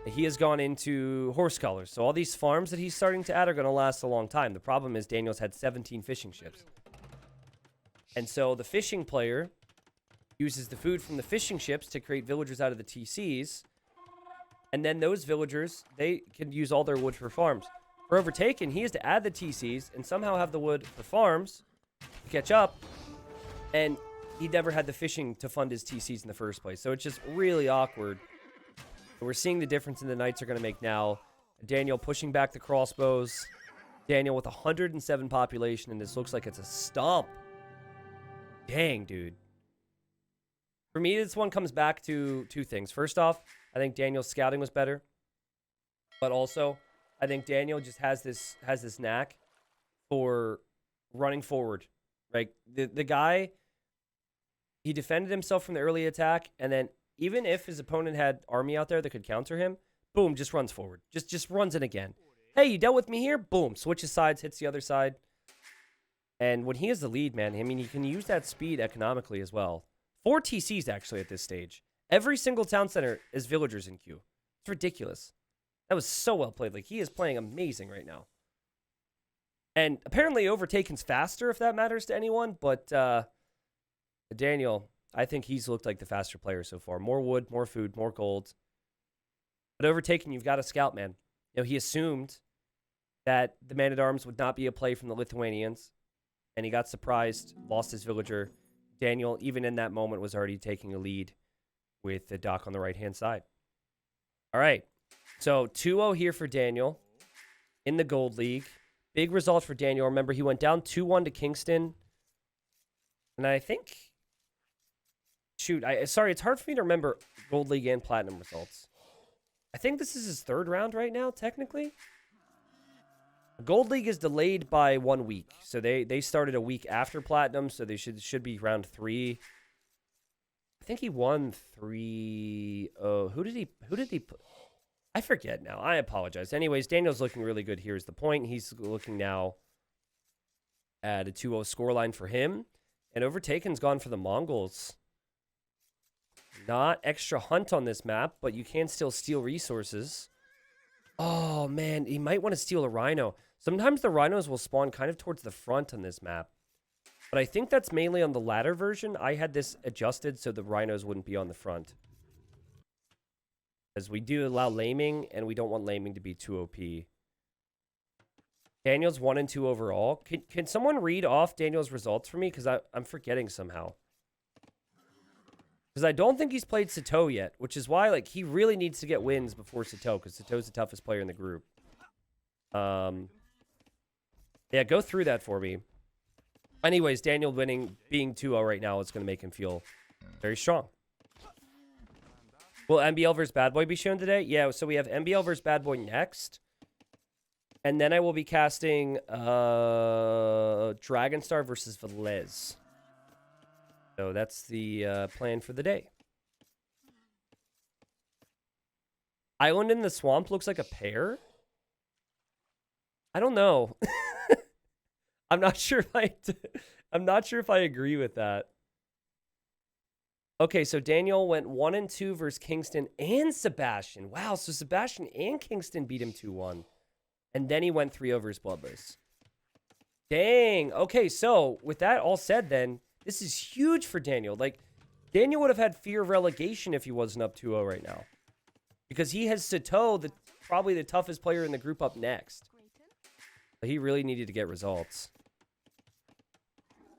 He has gone into horse colors. So all these farms that he's starting to add are going to last a long time. The problem is Daniel's had 17 fishing ships. And so the fishing player uses the food from the fishing ships to create villagers out of the TCs. And then those villagers, they can use all their wood for farms. For Overtaken, he has to add the TCs and somehow have the wood for farms to catch up. And he never had the fishing to fund his TCs in the first place. So it's just really awkward We're seeing the difference in the Knights are going to make now. Daniel pushing back the crossbows. Daniel with 107 population, and this looks like it's a stomp. Dang, dude. For me, this one comes back to two things. First off, I think Daniel's scouting was better. But also, I think Daniel just has this knack for running forward. Like, the guy, he defended himself from the early attack, and then even if his opponent had army out there that could counter him, boom, just runs forward. Just runs in again. Hey, you dealt with me here? Boom, switches sides, hits the other side. And when he has the lead, man, I mean, he can use that speed economically as well. 4 TCs, actually, at this stage. Every single town center is villagers in queue. It's ridiculous. That was so well played. Like, he is playing amazing right now. And apparently Overtaken's faster, if that matters to anyone. But Daniel, I think he's looked like the faster player so far. More wood, more food, more gold. But Overtaken, you've got to scout, man. You know, he assumed that the Man-at-Arms would not be a play from the Lithuanians. And he got surprised, lost his villager. Daniel, even in that moment, was already taking a lead with the dock on the right-hand side. All right. So 2-0 here for Daniel in the Gold League. Big result for Daniel. Remember, he went down 2-1 to Kingston. And I think... Shoot, sorry, it's hard for me to remember Gold League and Platinum results. I think this is his third round right now, technically. Gold League is delayed by 1 week. So they started a week after Platinum, so they should be round 3. I think he won 3. Oh, who did he put? I forget now. I apologize. Anyways, Daniel's looking really good. Here's the point. He's looking now at a 2-0 scoreline for him. And Overtaken's gone for the Mongols. Not extra hunt on this map, but you can still steal resources. Oh, man. He might want to steal a rhino. Sometimes the rhinos will spawn kind of towards the front on this map. But I think that's mainly on the latter version. I had this adjusted so the rhinos wouldn't be on the front. Because we do allow laming, and we don't want laming to be too OP. Daniel's 1 and 2 overall. Can someone read off Daniel's results for me? Because I'm forgetting somehow. Because I don't think he's played Sato yet, which is why like he really needs to get wins before Sato, because Sato's the toughest player in the group. Yeah, go through that for me. Anyways, Daniel winning, being 2-0 right now, is going to make him feel very strong. Will MBL versus Bad Boy be shown today? Yeah, so we have MBL versus Bad Boy next. And then I will be casting Dragonstar versus Velez. So that's the plan for the day. Island in the Swamp looks like a pear. I don't know. I'm not sure if I agree with that. Okay, so Daniel went 1 and 2 versus Kingston and Sebastian. Wow, so Sebastian and Kingston beat him 2-1. And then he went 3-0 versus Bloodless. Dang. Okay, so with that all said then, this is huge for Daniel. Like, Daniel would have had fear of relegation if he wasn't up 2-0 right now. Because he has Sato, probably the toughest player in the group, up next. But he really needed to get results.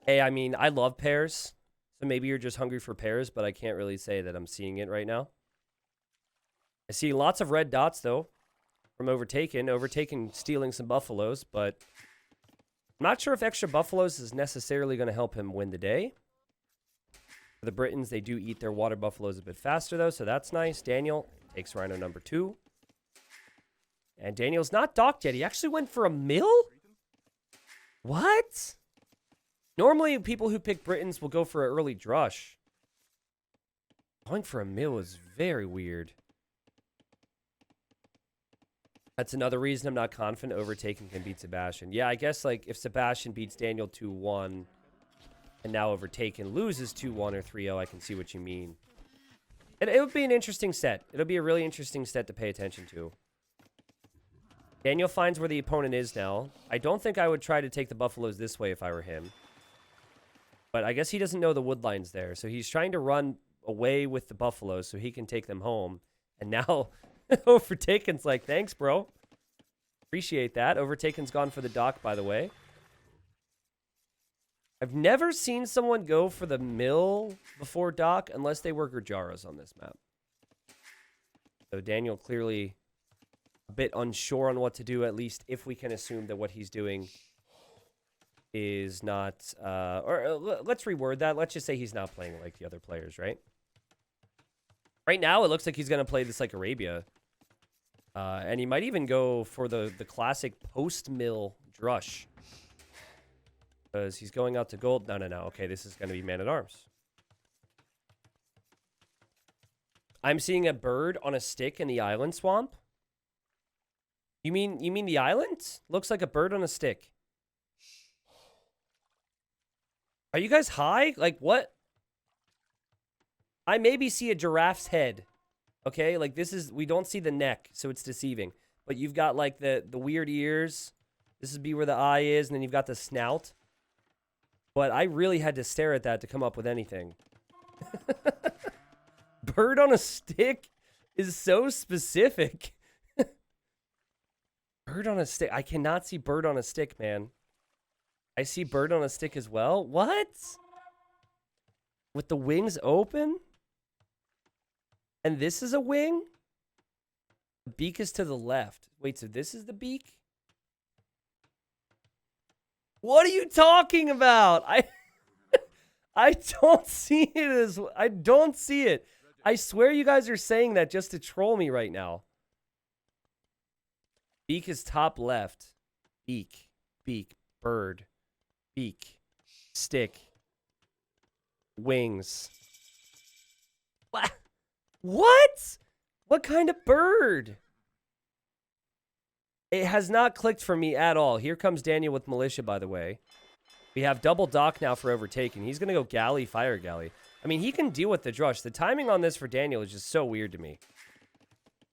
Hey, I mean, I love pairs. So maybe you're just hungry for pairs, but I can't really say that I'm seeing it right now. I see lots of red dots, though, from Overtaken. Overtaken stealing some buffaloes, but I'm not sure if extra buffaloes is necessarily going to help him win the day. For the Britons, they do eat their water buffaloes a bit faster, though, so that's nice. Daniel takes rhino number 2. And Daniel's not docked yet. He actually went for a mill? What? Normally, people who pick Britons will go for an early drush. Going for a mill is very weird. That's another reason I'm not confident Overtaken can beat Sebastian. Yeah, I guess like if Sebastian beats Daniel 2-1 and now Overtaken loses 2-1 or 3-0, I can see what you mean. And it would be an interesting set. It'll be a really interesting set to pay attention to. Daniel finds where the opponent is now. I don't think I would try to take the buffaloes this way if I were him. But I guess he doesn't know the wood line's there. So he's trying to run away with the buffaloes so he can take them home. And now Overtaken's like, thanks, bro. Appreciate that. Overtaken's gone for the dock, by the way. I've never seen someone go for the mill before dock unless they were Gujaras on this map. So Daniel clearly a bit unsure on what to do, at least if we can assume that what he's doing is not, let's reword that. Let's just say he's not playing like the other players, right? Right now, it looks like he's going to play this like Arabia. And he might even go for the classic post-mill drush. Because he's going out to gold. No. Okay, this is going to be Man-at-Arms. I'm seeing a bird on a stick in the island swamp. You mean the island? Looks like a bird on a stick. Are you guys high? Like, what? I maybe see a giraffe's head. Okay? Like, this is... We don't see the neck, so it's deceiving. But you've got, like, the weird ears. This would be where the eye is, and then you've got the snout. But I really had to stare at that to come up with anything. Bird on a stick is so specific. Bird on a stick. I cannot see bird on a stick, man. I see bird on a stick as well. What? With the wings open? And this is a wing? The beak is to the left. Wait, so this is the beak? What are you talking about? I don't see it as... I don't see it. I swear you guys are saying that just to troll me right now. Beak is top left. Beak. Beak. Bird. Beak. Stick. Wings. What? What? What kind of bird? It has not clicked for me at all. Here comes Daniel with Militia, by the way. We have double dock now for Overtaken. He's going to go galley, fire galley. I mean, he can deal with the drush. The timing on this for Daniel is just so weird to me.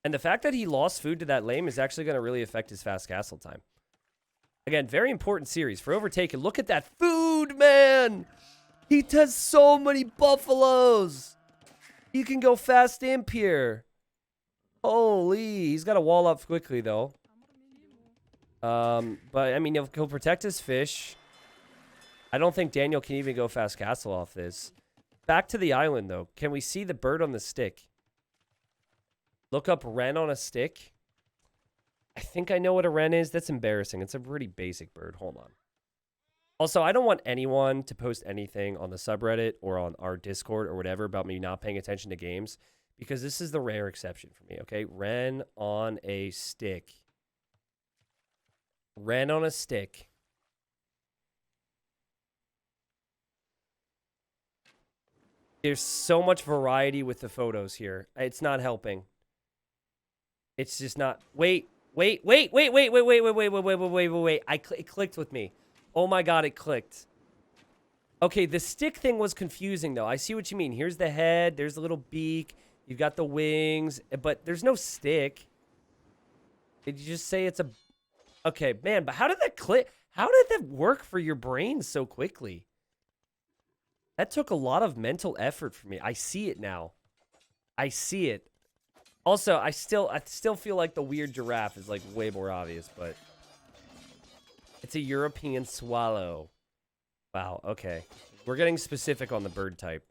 And the fact that he lost food to that lame is actually going to really affect his fast castle time. Again, very important series. For Overtaken, look at that food, man! He does so many buffaloes! He can go fast imp here. Holy, he's got to wall up quickly, though. But, I mean, he'll protect his fish. I don't think Daniel can even go fast castle off this. Back to the island, though. Can we see the bird on the stick? Look up wren on a stick. I think I know what a wren is. That's embarrassing. It's a pretty basic bird. Hold on. Also, I don't want anyone to post anything on the subreddit or on our Discord or whatever about me not paying attention to games, because this is the rare exception for me, okay? Wren on a stick. Wren on a stick. There's so much variety with the photos here. It's not helping. It's just not. Wait. It clicked with me. Oh my god, it clicked. Okay, the stick thing was confusing though. I see what you mean. Here's the head. There's the little beak. You've got the wings, but there's no stick. Did you just say it's a... Okay, man, but how did that click? How did that work for your brain so quickly? That took a lot of mental effort for me. I see it now. I see it. Also, I still feel like the weird giraffe is like way more obvious, but it's a European swallow. Wow, okay. We're getting specific on the bird type.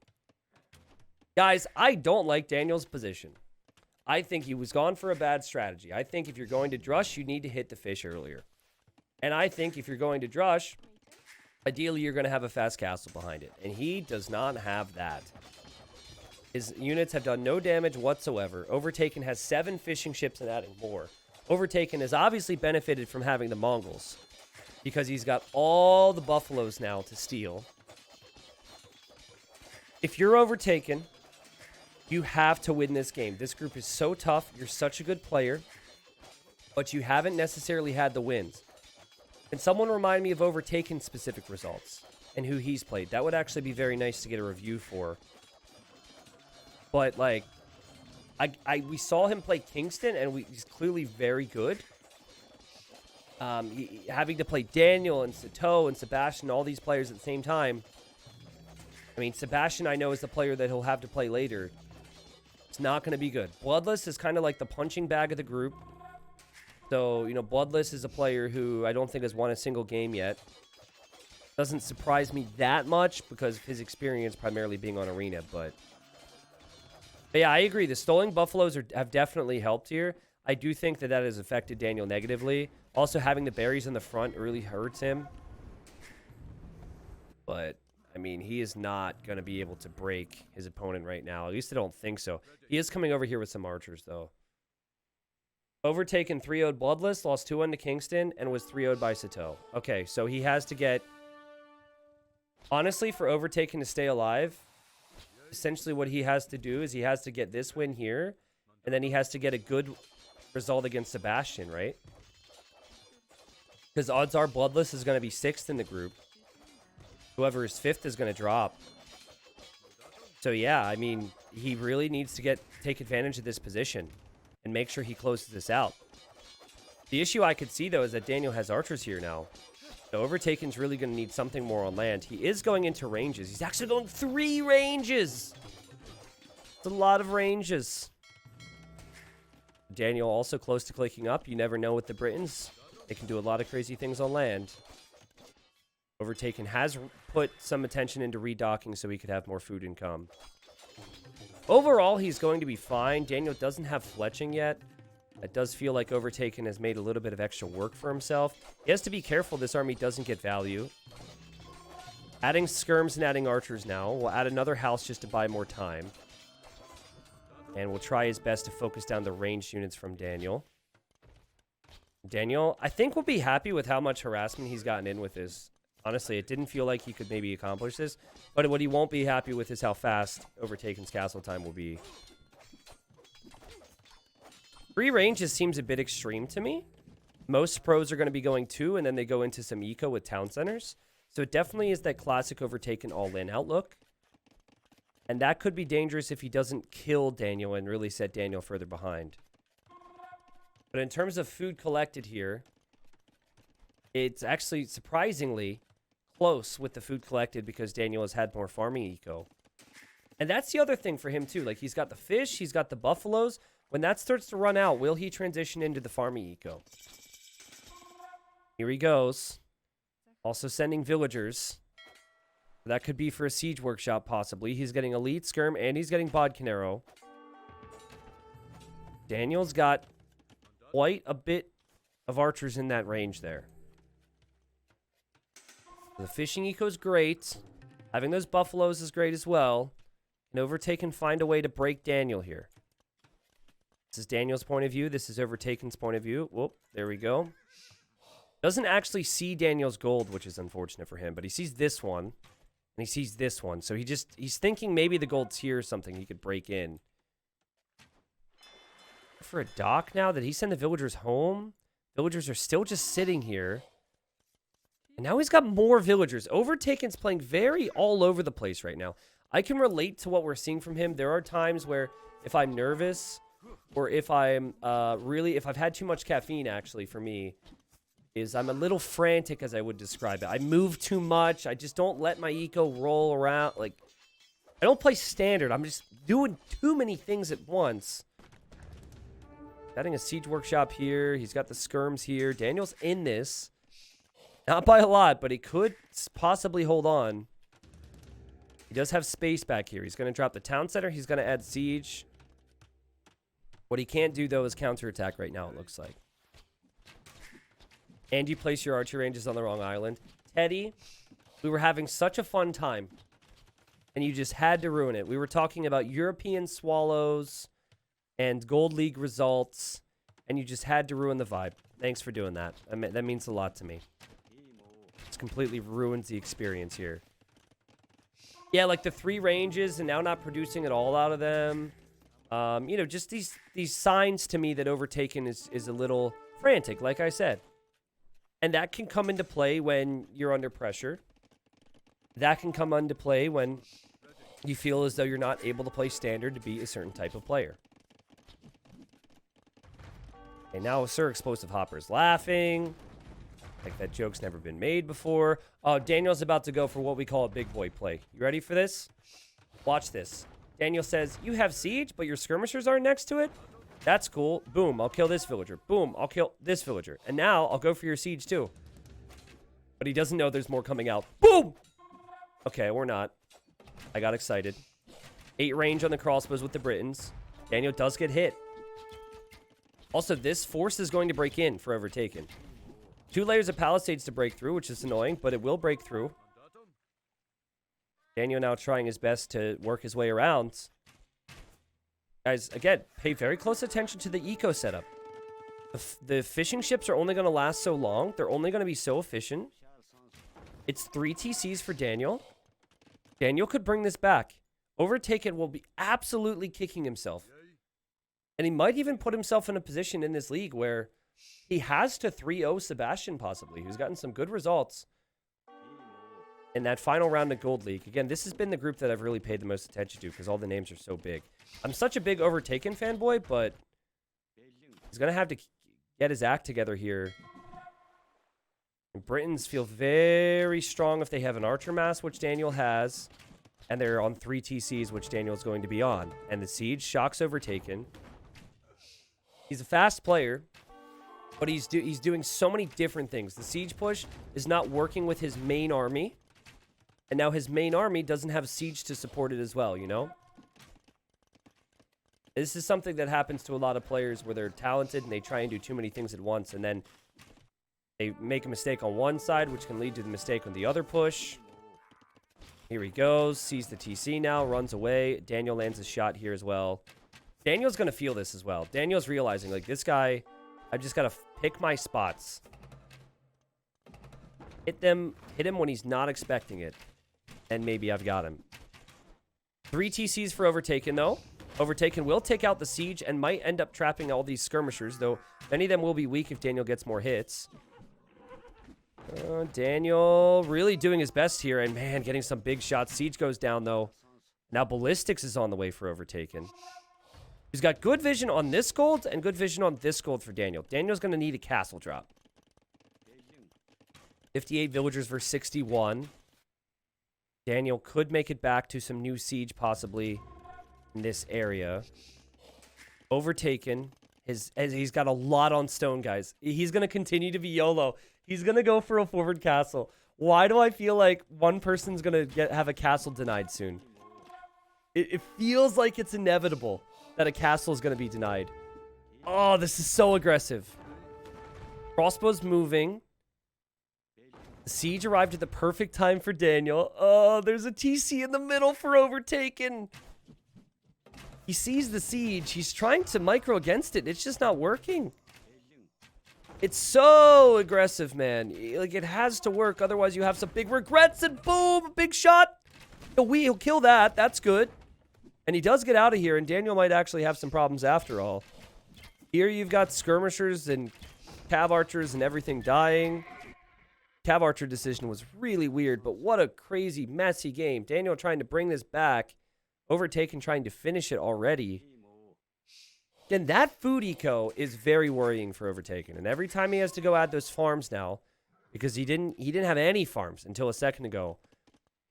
Guys, I don't like Daniel's position. I think he was gone for a bad strategy. I think if you're going to drush, you need to hit the fish earlier. And I think if you're going to drush, ideally you're going to have a fast castle behind it. And he does not have that. His units have done no damage whatsoever. Overtaken has 7 fishing ships and adding more. Overtaken has obviously benefited from having the Mongols, because he's got all the buffaloes now to steal. If you're Overtaken, you have to win this game. This group is so tough. You're such a good player, but you haven't necessarily had the wins. Can someone remind me of Overtaken specific results and who he's played? That would actually be very nice to get a review for. But, like, we saw him play Kingston, and he's clearly very good. Having to play Daniel and Sato and Sebastian, all these players at the same time. I mean, Sebastian, I know, is the player that he'll have to play later. It's not going to be good. Bloodless is kind of like the punching bag of the group. So, you know, Bloodless is a player who I don't think has won a single game yet. Doesn't surprise me that much because of his experience primarily being on Arena, but... But yeah, I agree. The stolen buffaloes have definitely helped here. I do think that has affected Daniel negatively. Also, having the berries in the front really hurts him. But, I mean, he is not going to be able to break his opponent right now. At least I don't think so. He is coming over here with some archers, though. Overtaken 3-0'd Bloodless, lost 2-1 to Kingston, and was 3-0'd by Sato. Okay, so he has to get... Honestly, for Overtaken to stay alive, essentially what he has to do is he has to get this win here, and then he has to get a good result against Sebastian, right? Because odds are Bloodless is going to be 6th in the group. Whoever is 5th is going to drop. So yeah, I mean, he really needs to take advantage of this position and make sure he closes this out. The issue I could see, though, is that Daniel has archers here now. So Overtaken's really going to need something more on land. He is going into ranges. He's actually going 3 ranges. It's a lot of ranges. Daniel also close to clicking up. You never know with the Britons. They can do a lot of crazy things on land. Overtaken has put some attention into redocking so he could have more food income. Overall, he's going to be fine. Daniel doesn't have fletching yet. It does feel like Overtaken has made a little bit of extra work for himself. He has to be careful this army doesn't get value. Adding skirms and adding archers now. We'll add another house just to buy more time. And we'll try his best to focus down the ranged units from Daniel. Daniel, I think, will be happy with how much harassment he's gotten in with this. Honestly, it didn't feel like he could maybe accomplish this. But what he won't be happy with is how fast Overtaken's castle time will be. 3 ranges seems a bit extreme to me. Most pros are going to be going 2, and then they go into some eco with town centers. So it definitely is that classic Overtaken all-in outlook. And that could be dangerous if he doesn't kill Daniel and really set Daniel further behind. But in terms of food collected here, it's actually surprisingly close with the food collected because Daniel has had more farming eco. And that's the other thing for him too. Like, he's got the fish, he's got the buffaloes. When that starts to run out, will he transition into the farming eco? Here he goes. Also sending villagers. That could be for a siege workshop, possibly. He's getting elite skirm, and he's getting bodcanero. Daniel's got quite a bit of archers in that range there. The fishing eco is great. Having those buffaloes is great as well. And Overtaken find a way to break Daniel here. This is Daniel's point of view. This is Overtaken's point of view. Whoop, there we go. Doesn't actually see Daniel's gold, which is unfortunate for him. But he sees this one. And he sees this one. So he's thinking maybe the gold's here or something he could break in. For a dock now? Did he send the villagers home? Villagers are still just sitting here. And now he's got more villagers. Overtaken's playing very all over the place right now. I can relate to what we're seeing from him. There are times where if I'm nervous or if I'm if I've had too much caffeine, actually, for me, is I'm a little frantic, as I would describe it. I move too much. I just don't let my eco roll around. Like, I don't play standard. I'm just doing too many things at once. Adding a siege workshop here. He's got the skirms here. Daniel's in this. Not by a lot, but he could possibly hold on. He does have space back here. He's going to drop the town center. He's going to add siege. What he can't do, though, is counterattack right now, it looks like. And you place your archer ranges on the wrong island. Teddy, we were having such a fun time. And you just had to ruin it. We were talking about European swallows and Gold League results. And you just had to ruin the vibe. Thanks for doing that. That means a lot to me. It's completely ruins the experience here. Yeah, like the 3 ranges and now not producing at all out of them. You know, just these signs to me that Overtaken is a little frantic, like I said. And that can come into play when you're under pressure. That can come into play when you feel as though you're not able to play standard to be a certain type of player. And now Sir Explosive Hopper's laughing. Like that joke's never been made before. Oh, Daniel's about to go for what we call a big boy play. You ready for this? Watch this. Daniel says, you have siege, but your skirmishers aren't next to it? That's cool. Boom, I'll kill this villager. Boom, I'll kill this villager. And now I'll go for your siege too. But he doesn't know there's more coming out. Boom! Okay, we're not. I got excited. 8 range on the crossbows with the Britons. Daniel does get hit. Also, this force is going to break in for Overtaken. 2 layers of palisades to break through, which is annoying, but it will break through. Daniel now trying his best to work his way around. Guys, again, pay very close attention to the eco setup. The fishing ships are only going to last so long. They're only going to be so efficient. It's 3 TCs for Daniel. Daniel could bring this back. Overtaken will be absolutely kicking himself. And he might even put himself in a position in this league where he has to 3-0 Sebastian possibly, who's gotten some good results in that final round of Gold League. Again, this has been the group that I've really paid the most attention to because all the names are so big. I'm such a big Overtaken fanboy, but he's going to have to get his act together here. And Britons feel very strong if they have an Archer Mass, which Daniel has, and they're on 3 TCs, which Daniel's going to be on. And the Siege shocks Overtaken. He's a fast player, but he's doing so many different things. The Siege push is not working with his main army, and now his main army doesn't have Siege to support it as well, you know? This is something that happens to a lot of players where they're talented and they try and do too many things at once, and then they make a mistake on one side, which can lead to the mistake on the other push. Here he goes, sees the TC now, runs away. Daniel lands a shot here as well. Daniel's going to feel this as well. Daniel's realizing, like, this guy, I've just got to pick my spots. Hit him when he's not expecting it. And maybe I've got him. 3 TCs for Overtaken, though. Overtaken will take out the Siege and might end up trapping all these skirmishers, though many of them will be weak if Daniel gets more hits. Daniel really doing his best here, and man, getting some big shots. Siege goes down, though. Now Ballistics is on the way for Overtaken. He's got good vision on this gold and good vision on this gold for Daniel. Daniel's going to need a castle drop. 58 villagers versus 61. Daniel could make it back to some new siege possibly in this area. Overtaken. He's got a lot on stone, guys. He's going to continue to be YOLO. He's going to go for a forward castle. Why do I feel like one person's going to have a castle denied soon? It feels like it's inevitable that a castle is going to be denied. Oh, this is so aggressive. Crossbow's moving. The siege arrived at the perfect time for Daniel. Oh, there's a TC in the middle for Overtaken. He sees the siege. He's trying to micro against it. It's just not working. It's so aggressive, man. Like, it has to work. Otherwise, you have some big regrets. And boom, a big shot. He'll kill that. That's good. And he does get out of here. And Daniel might actually have some problems after all. Here you've got skirmishers and cav archers and everything dying. Cav archer decision was really weird. But what a crazy, messy game. Daniel trying to bring this back. Overtaken trying to finish it already. Again, that food eco is very worrying for Overtaken. And every time he has to go add those farms now, because he didn't have any farms until a second ago,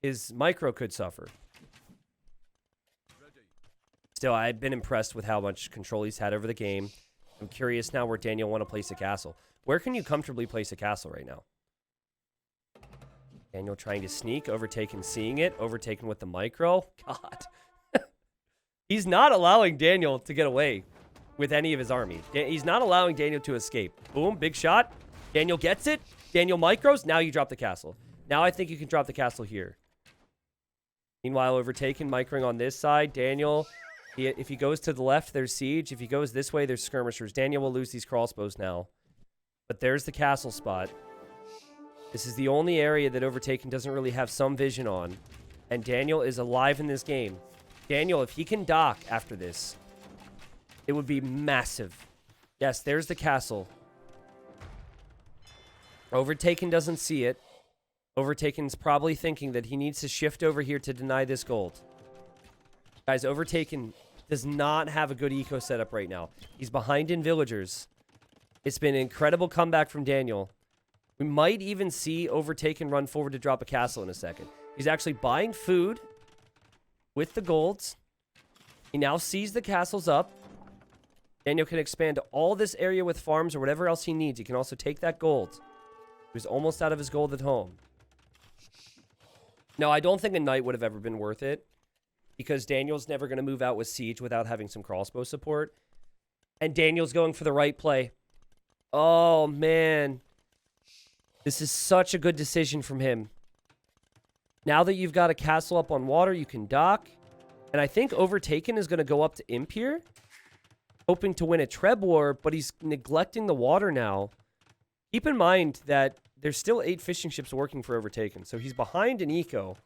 his micro could suffer. Still, I've been impressed with how much control he's had over the game. I'm curious now where Daniel want to place a castle. Where can you comfortably place a castle right now? Daniel trying to sneak. Overtaken seeing it. Overtaken with the micro. God. He's not allowing Daniel to get away with any of his army. He's not allowing Daniel to escape. Boom, big shot. Daniel gets it. Daniel micros. Now you drop the castle. Now I think you can drop the castle here. Meanwhile, Overtaken microing on this side. Daniel, if he goes to the left, there's siege. If he goes this way, there's skirmishers. Daniel will lose these crossbows now. But there's the castle spot. This is the only area that Overtaken doesn't really have some vision on. And Daniel is alive in this game. Daniel, if he can dock after this, it would be massive. Yes, there's the castle. Overtaken doesn't see it. Overtaken's probably thinking that he needs to shift over here to deny this gold. Guys, Overtaken does not have a good eco setup right now. He's behind in villagers. It's been an incredible comeback from Daniel. We might even see Overtaken run forward to drop a castle in a second. He's actually buying food with the golds. He now sees the castles up. Daniel can expand all this area with farms or whatever else he needs. He can also take that gold. He was almost out of his gold at home. No, I don't think a knight would have ever been worth it. because Daniel's never going to move out with Siege without having some crossbow support. And Daniel's going for the right play. Oh, man. This is such a good decision from him. Now that you've got a castle up on water, you can dock. And I think Overtaken is going to go up to Imp here, hoping to win a Treb War, but he's neglecting the water now. Keep in mind that there's still 8 fishing ships working for Overtaken, so he's behind in eco.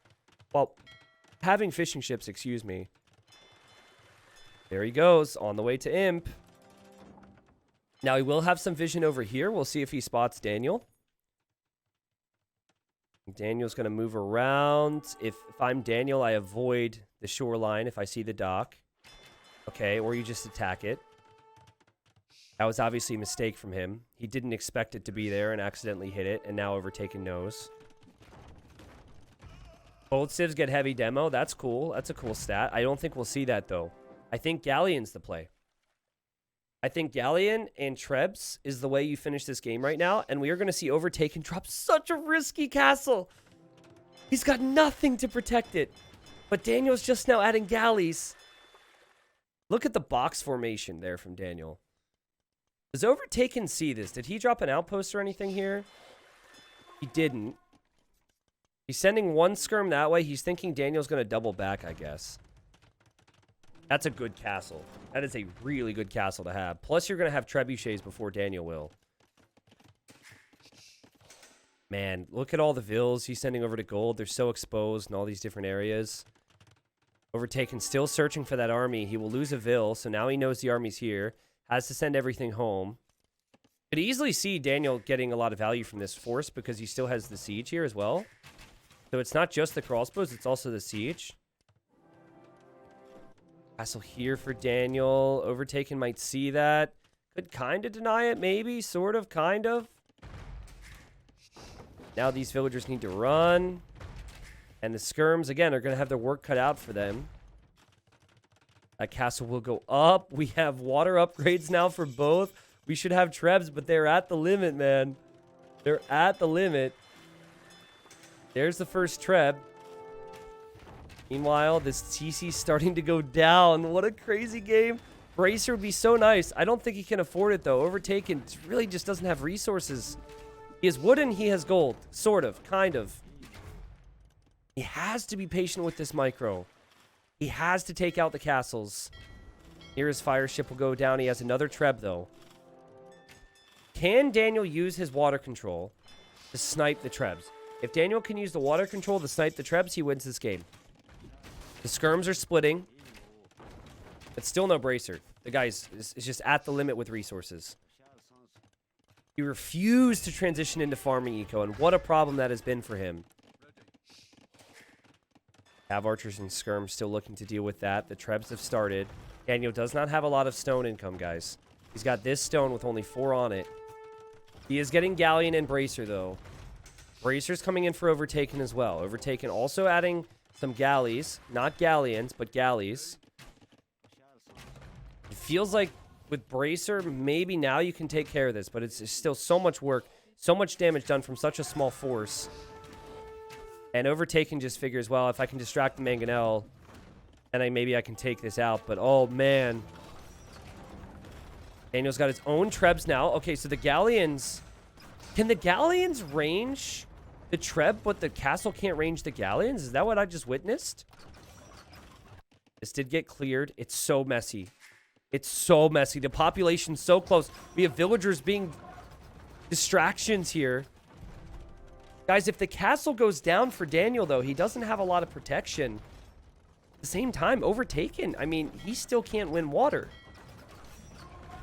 Well, having fishing ships, excuse me. There he goes, on the way to Imp. Now, he will have some vision over here. We'll see if he spots Daniel. Daniel's going to move around. If I'm Daniel, I avoid the shoreline if I see the dock. Okay, or you just attack it. That was obviously a mistake from him. He didn't expect it to be there and accidentally hit it, and now Overtaken knows. Both civs get heavy demo. That's cool. That's a cool stat. I don't think we'll see that, though. I think Galleon's the play. I think Galleon and Trebs is the way you finish this game right now, and we are going to see Overtaken drop such a risky castle. He's got nothing to protect it, but Daniel's just now adding galleys. Look at the box formation there from Daniel. Does Overtaken see this? Did he drop an outpost or anything here? He didn't. He's sending one skirm that way. He's thinking Daniel's going to double back, I guess. That's a good castle. That is a really good castle to have. Plus, you're going to have trebuchets before Daniel will. Man, look at all the vills he's sending over to gold. They're so exposed in all these different areas. Overtaken, still searching for that army. He will lose a vill, so now he knows the army's here. Has to send everything home. Could easily see Daniel getting a lot of value from this force because he still has the siege here as well. So it's not just the crossbows, it's also the siege. Castle here for Daniel. Overtaken might see that. Could kind of deny it, maybe. Sort of, kind of. Now these villagers need to run. And the skirms, again, are going to have their work cut out for them. That castle will go up. We have water upgrades now for both. We should have trebs, but they're at the limit, man. They're at the limit. There's the first treb. Meanwhile, this TC's starting to go down. What a crazy game. Bracer would be so nice. I don't think he can afford it, though. Overtaken really just doesn't have resources. He has wooden, he has gold. Sort of, kind of. He has to be patient with this micro. He has to take out the castles. Here his fire ship will go down. He has another treb, though. Can Daniel use his water control to snipe the trebs? If Daniel can use the water control to snipe the trebs, he wins this game. The skirms are splitting. But still no bracer. The guy is just at the limit with resources. He refused to transition into farming eco, and what a problem that has been for him. Have archers and skirms still looking to deal with that. The trebs have started. Daniel does not have a lot of stone income, guys. He's got this stone with only 4 on it. He is getting Galleon and Bracer, though. Bracer's coming in for Overtaken as well. Overtaken also adding some galleys. Not galleons, but galleys. It feels like with Bracer, maybe now you can take care of this, but it's still so much work, so much damage done from such a small force. And Overtaken just figures, well, if I can distract the Mangonel, then maybe I can take this out. But, oh, man. Daniel's got his own trebs now. Okay, so the galleons... Can the galleons range the treb, but the castle can't range the galleons? Is that what I just witnessed? This did get cleared. It's so messy. It's so messy. The population's so close. We have villagers being distractions here. Guys, if the castle goes down for Daniel, though, he doesn't have a lot of protection. At the same time, Overtaken, I mean, he still can't win water.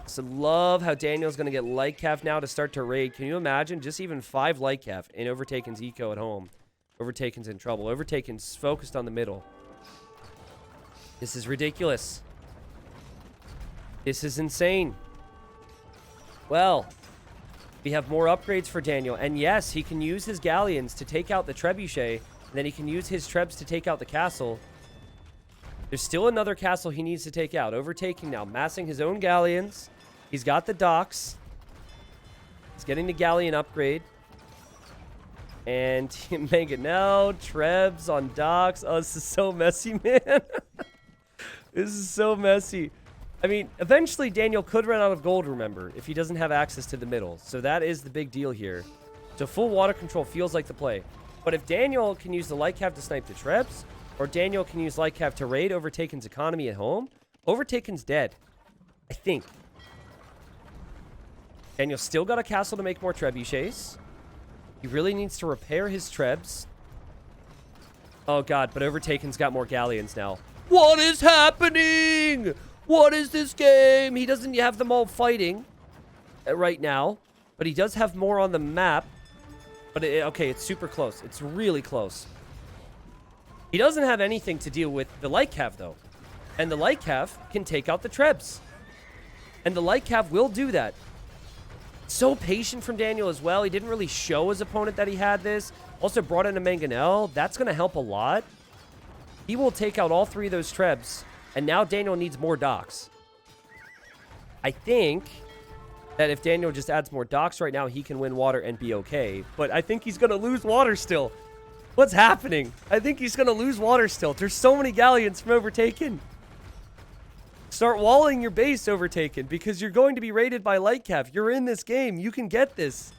So love how Daniel's going to get Lightcalf now to start to raid. Can you imagine? Just even 5 Lightcalf in Overtaken's eco at home. Overtaken's in trouble. Overtaken's focused on the middle. This is ridiculous. This is insane. Well, we have more upgrades for Daniel. And yes, he can use his galleons to take out the trebuchet. And then he can use his trebs to take out the castle. There's still another castle he needs to take out. Overtaking now, massing his own galleons. He's got the docks. He's getting the galleon upgrade. And Team Mangonel, Trebs on docks. Oh, this is so messy, man. This is so messy. I mean, eventually Daniel could run out of gold, remember, if he doesn't have access to the middle. So that is the big deal here. So full water control feels like the play. But if Daniel can use the light cav to snipe the Trebs, or Daniel can use light cav to raid Overtaken's economy at home, Overtaken's dead. I think. Daniel still got a castle to make more trebuchets. He really needs to repair his Trebs. Oh, God, but Overtaken's got more galleons now. What is happening? What is this game? He doesn't have them all fighting right now, but he does have more on the map. But, okay, it's super close. It's really close. He doesn't have anything to deal with the light cav, though. And the light cav can take out the Trebs. And the light cav will do that. So patient from Daniel as well. He didn't really show his opponent that he had this. Also brought in a Mangonel. That's going to help a lot. He will take out all three of those Trebs. And now Daniel needs more docks. I think that if Daniel just adds more docks right now, he can win water and be okay. But I think he's going to lose water still. What's happening? I think he's going to lose water still. There's so many galleons from Overtaken. Start walling your base, Overtaken, because you're going to be raided by light cav. You're in this game. You can get this.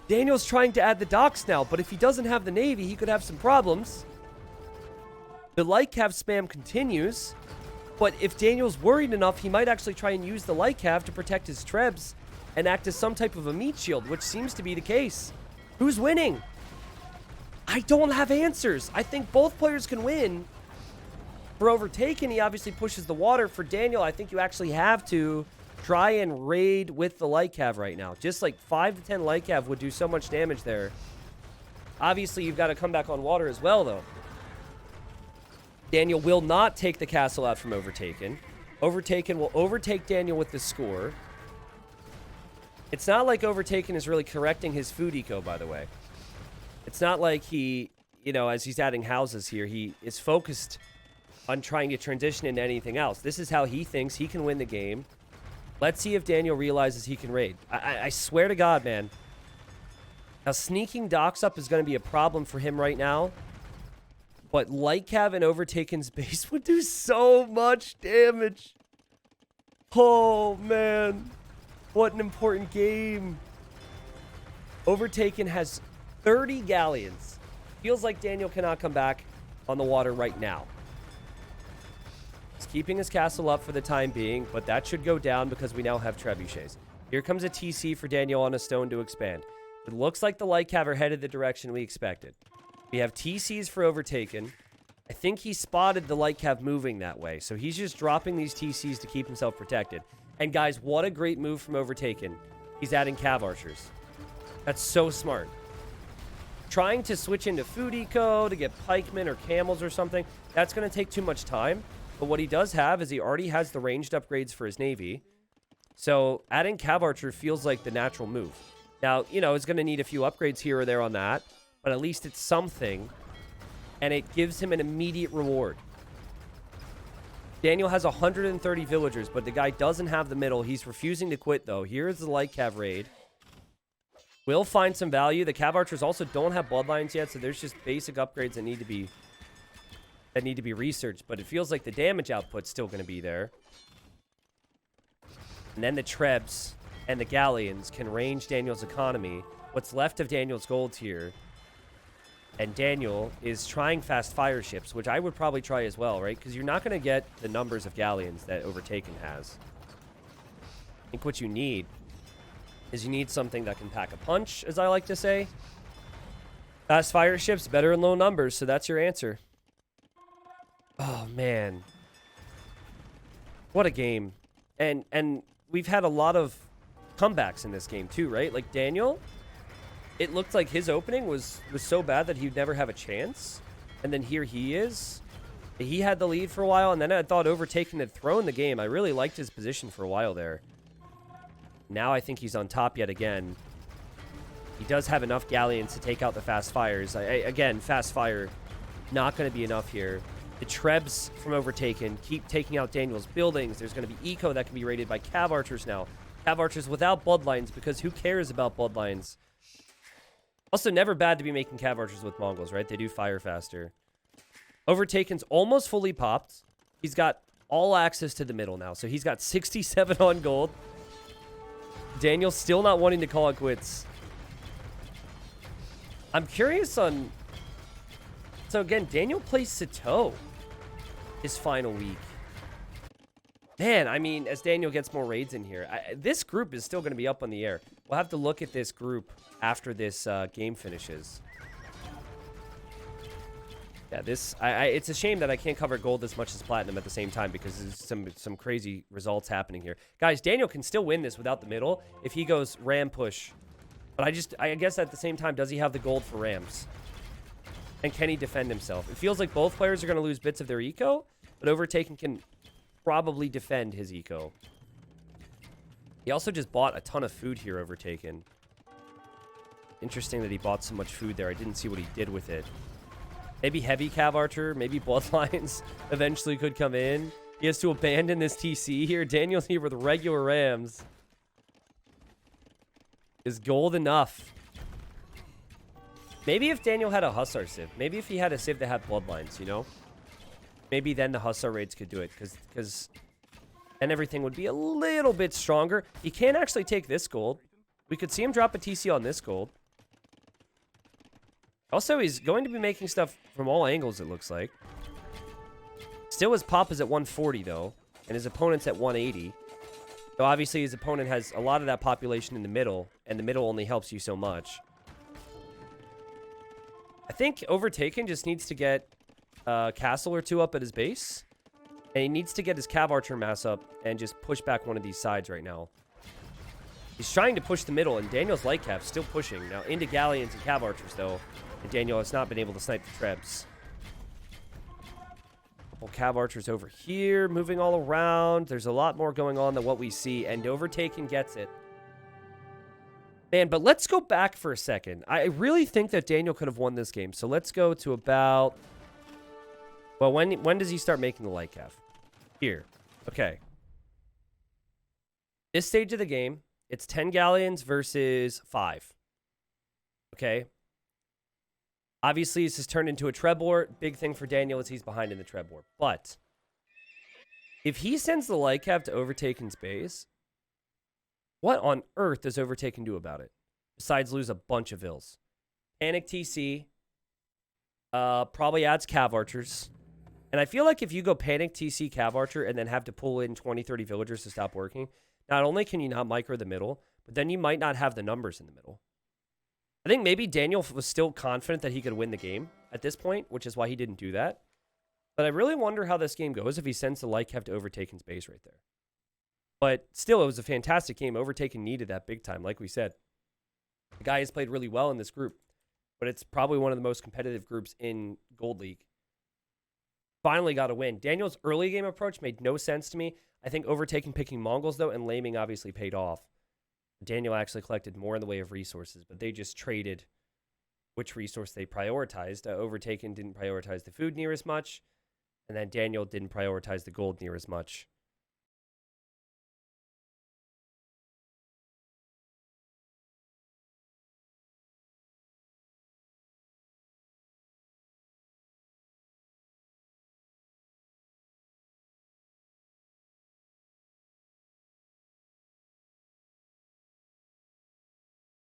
Daniel's trying to add the docks now, but if he doesn't have the navy, he could have some problems. The light cav spam continues, but if Daniel's worried enough, he might actually try and use the light cav to protect his Trebs and act as some type of a meat shield, which seems to be the case. Who's winning? I don't have answers. I think both players can win. For Overtaken, he obviously pushes the water. For Daniel, I think you actually have to try and raid with the light cav right now. Just like 5 to 10 light cav would do so much damage there. Obviously, you've got to come back on water as well, though. Daniel will not take the castle out from Overtaken. Overtaken will overtake Daniel with the score. It's not like Overtaken is really correcting his food eco, by the way. It's not like he, you know, as he's adding houses here, he is focused on trying to transition into anything else. This is how he thinks he can win the game. Let's see if Daniel realizes he can raid. I swear to God, man. Now, sneaking docks up is going to be a problem for him right now. But light cav and Overtaken's base would do so much damage. Oh, man. What an important game. Overtaken has 30 galleons. Feels like Daniel cannot come back on the water right now. He's keeping his castle up for the time being, but that should go down because we now have trebuchets. Here comes a TC for Daniel on a stone to expand. It looks like the light cav are headed the direction we expected. We have TCs for Overtaken. I think he spotted the light cav moving that way, so he's just dropping these TCs to keep himself protected. And guys, what a great move from Overtaken. He's adding cav archers. That's so smart. Trying to switch into food eco to get pikemen or camels or something, that's going to take too much time. But what he does have is he already has the ranged upgrades for his navy. So adding cav archer feels like the natural move. Now, you know, it's going to need a few upgrades here or there on that, but at least it's something, and it gives him an immediate reward. Daniel has 130 villagers, but the guy doesn't have the middle. He's refusing to quit, though. Here's the light cav raid. We'll find some value. The cav archers also don't have bloodlines yet, so there's just basic upgrades that need to be researched, but it feels like the damage output's still going to be there. And then the Trebs and the Galleons can range Daniel's economy. What's left of Daniel's gold here. And Daniel is trying fast fire ships, which I would probably try as well, right? Because you're not going to get the numbers of Galleons that Overtaken has. I think what you need is you need something that can pack a punch, as I like to say. Fast fire ships, better in low numbers, so that's your answer. Oh, man. What a game. And we've had a lot of comebacks in this game, too, right? Like, Daniel, it looked like his opening was so bad that he'd never have a chance. And then here he is. He had the lead for a while, and then I thought Overtaken had thrown the game. I really liked his position for a while there. Now I think he's on top yet again. He does have enough galleons to take out the fast fires. Again, fast fire, not going to be enough here. The Trebs from Overtaken keep taking out Daniel's buildings. There's going to be eco that can be raided by cav archers now. Cav archers without bloodlines, because who cares about bloodlines? Also, never bad to be making cav archers with Mongols, right? They do fire faster. Overtaken's almost fully popped. He's got all access to the middle now. So he's got 67 on gold. Daniel's still not wanting to call it quits. I'm curious on... So again, Daniel plays Sito his final week. Man, I mean, as Daniel gets more raids in here, this group is still going to be up on the air. We'll have to look at this group after this game finishes. Yeah, this it's a shame that I can't cover gold as much as platinum at the same time because there's some crazy results happening here. Guys, Daniel can still win this without the middle if he goes ram push. But I guess at the same time, does he have the gold for rams? And can he defend himself? It feels like both players are going to lose bits of their eco, but Overtaken can probably defend his eco. He also just bought a ton of food here, Overtaken. Interesting that he bought so much food there. I didn't see what he did with it. Maybe heavy cav archer, maybe bloodlines eventually could come in. He has to abandon this TC here. Daniel's here with regular rams. Is gold enough? Maybe if Daniel had a Hussar Civ. Maybe if he had a Civ that had bloodlines, you know? Maybe then the Hussar raids could do it. Because then everything would be a little bit stronger. He can't actually take this gold. We could see him drop a TC on this gold. Also, he's going to be making stuff from all angles, it looks like. Still, his pop is at 140, though. And his opponent's at 180. So, obviously, his opponent has a lot of that population in the middle. And the middle only helps you so much. I think Overtaken just needs to get a castle or two up at his base. And he needs to get his cav archer mass up and just push back one of these sides right now. He's trying to push the middle, and Daniel's light cav still pushing. Now, into galleons and cav archers, though. And Daniel has not been able to snipe the trebs. Couple cav archers over here, moving all around. There's a lot more going on than what we see, and Overtaken gets it. Man, but let's go back for a second. I really think that Daniel could have won this game. So let's go to about... Well, when does he start making the light cav? Here. Okay. This stage of the game, it's 10 galleons versus 5. Okay. Obviously, this has turned into a Trebor. Big thing for Daniel is he's behind in the Trebor. But if he sends the light cav to Overtaken's base, what on earth does Overtaken do about it? Besides lose a bunch of vills. Panic TC. Probably adds cav archers. And I feel like if you go panic TC cav archer and then have to pull in 20, 30 villagers to stop working, not only can you not micro the middle, but then you might not have the numbers in the middle. I think maybe Daniel was still confident that he could win the game at this point, which is why he didn't do that. But I really wonder how this game goes if he sends the light cav to Overtaken's base right there. But still, it was a fantastic game. Overtaken needed that big time, like we said. The guy has played really well in this group, but it's probably one of the most competitive groups in Gold League. Finally got a win. Daniel's early game approach made no sense to me. I think Overtaken picking Mongols, though, and laming obviously paid off. Daniel actually collected more in the way of resources, but they just traded which resource they prioritized. Overtaken didn't prioritize the food near as much, and then Daniel didn't prioritize the gold near as much.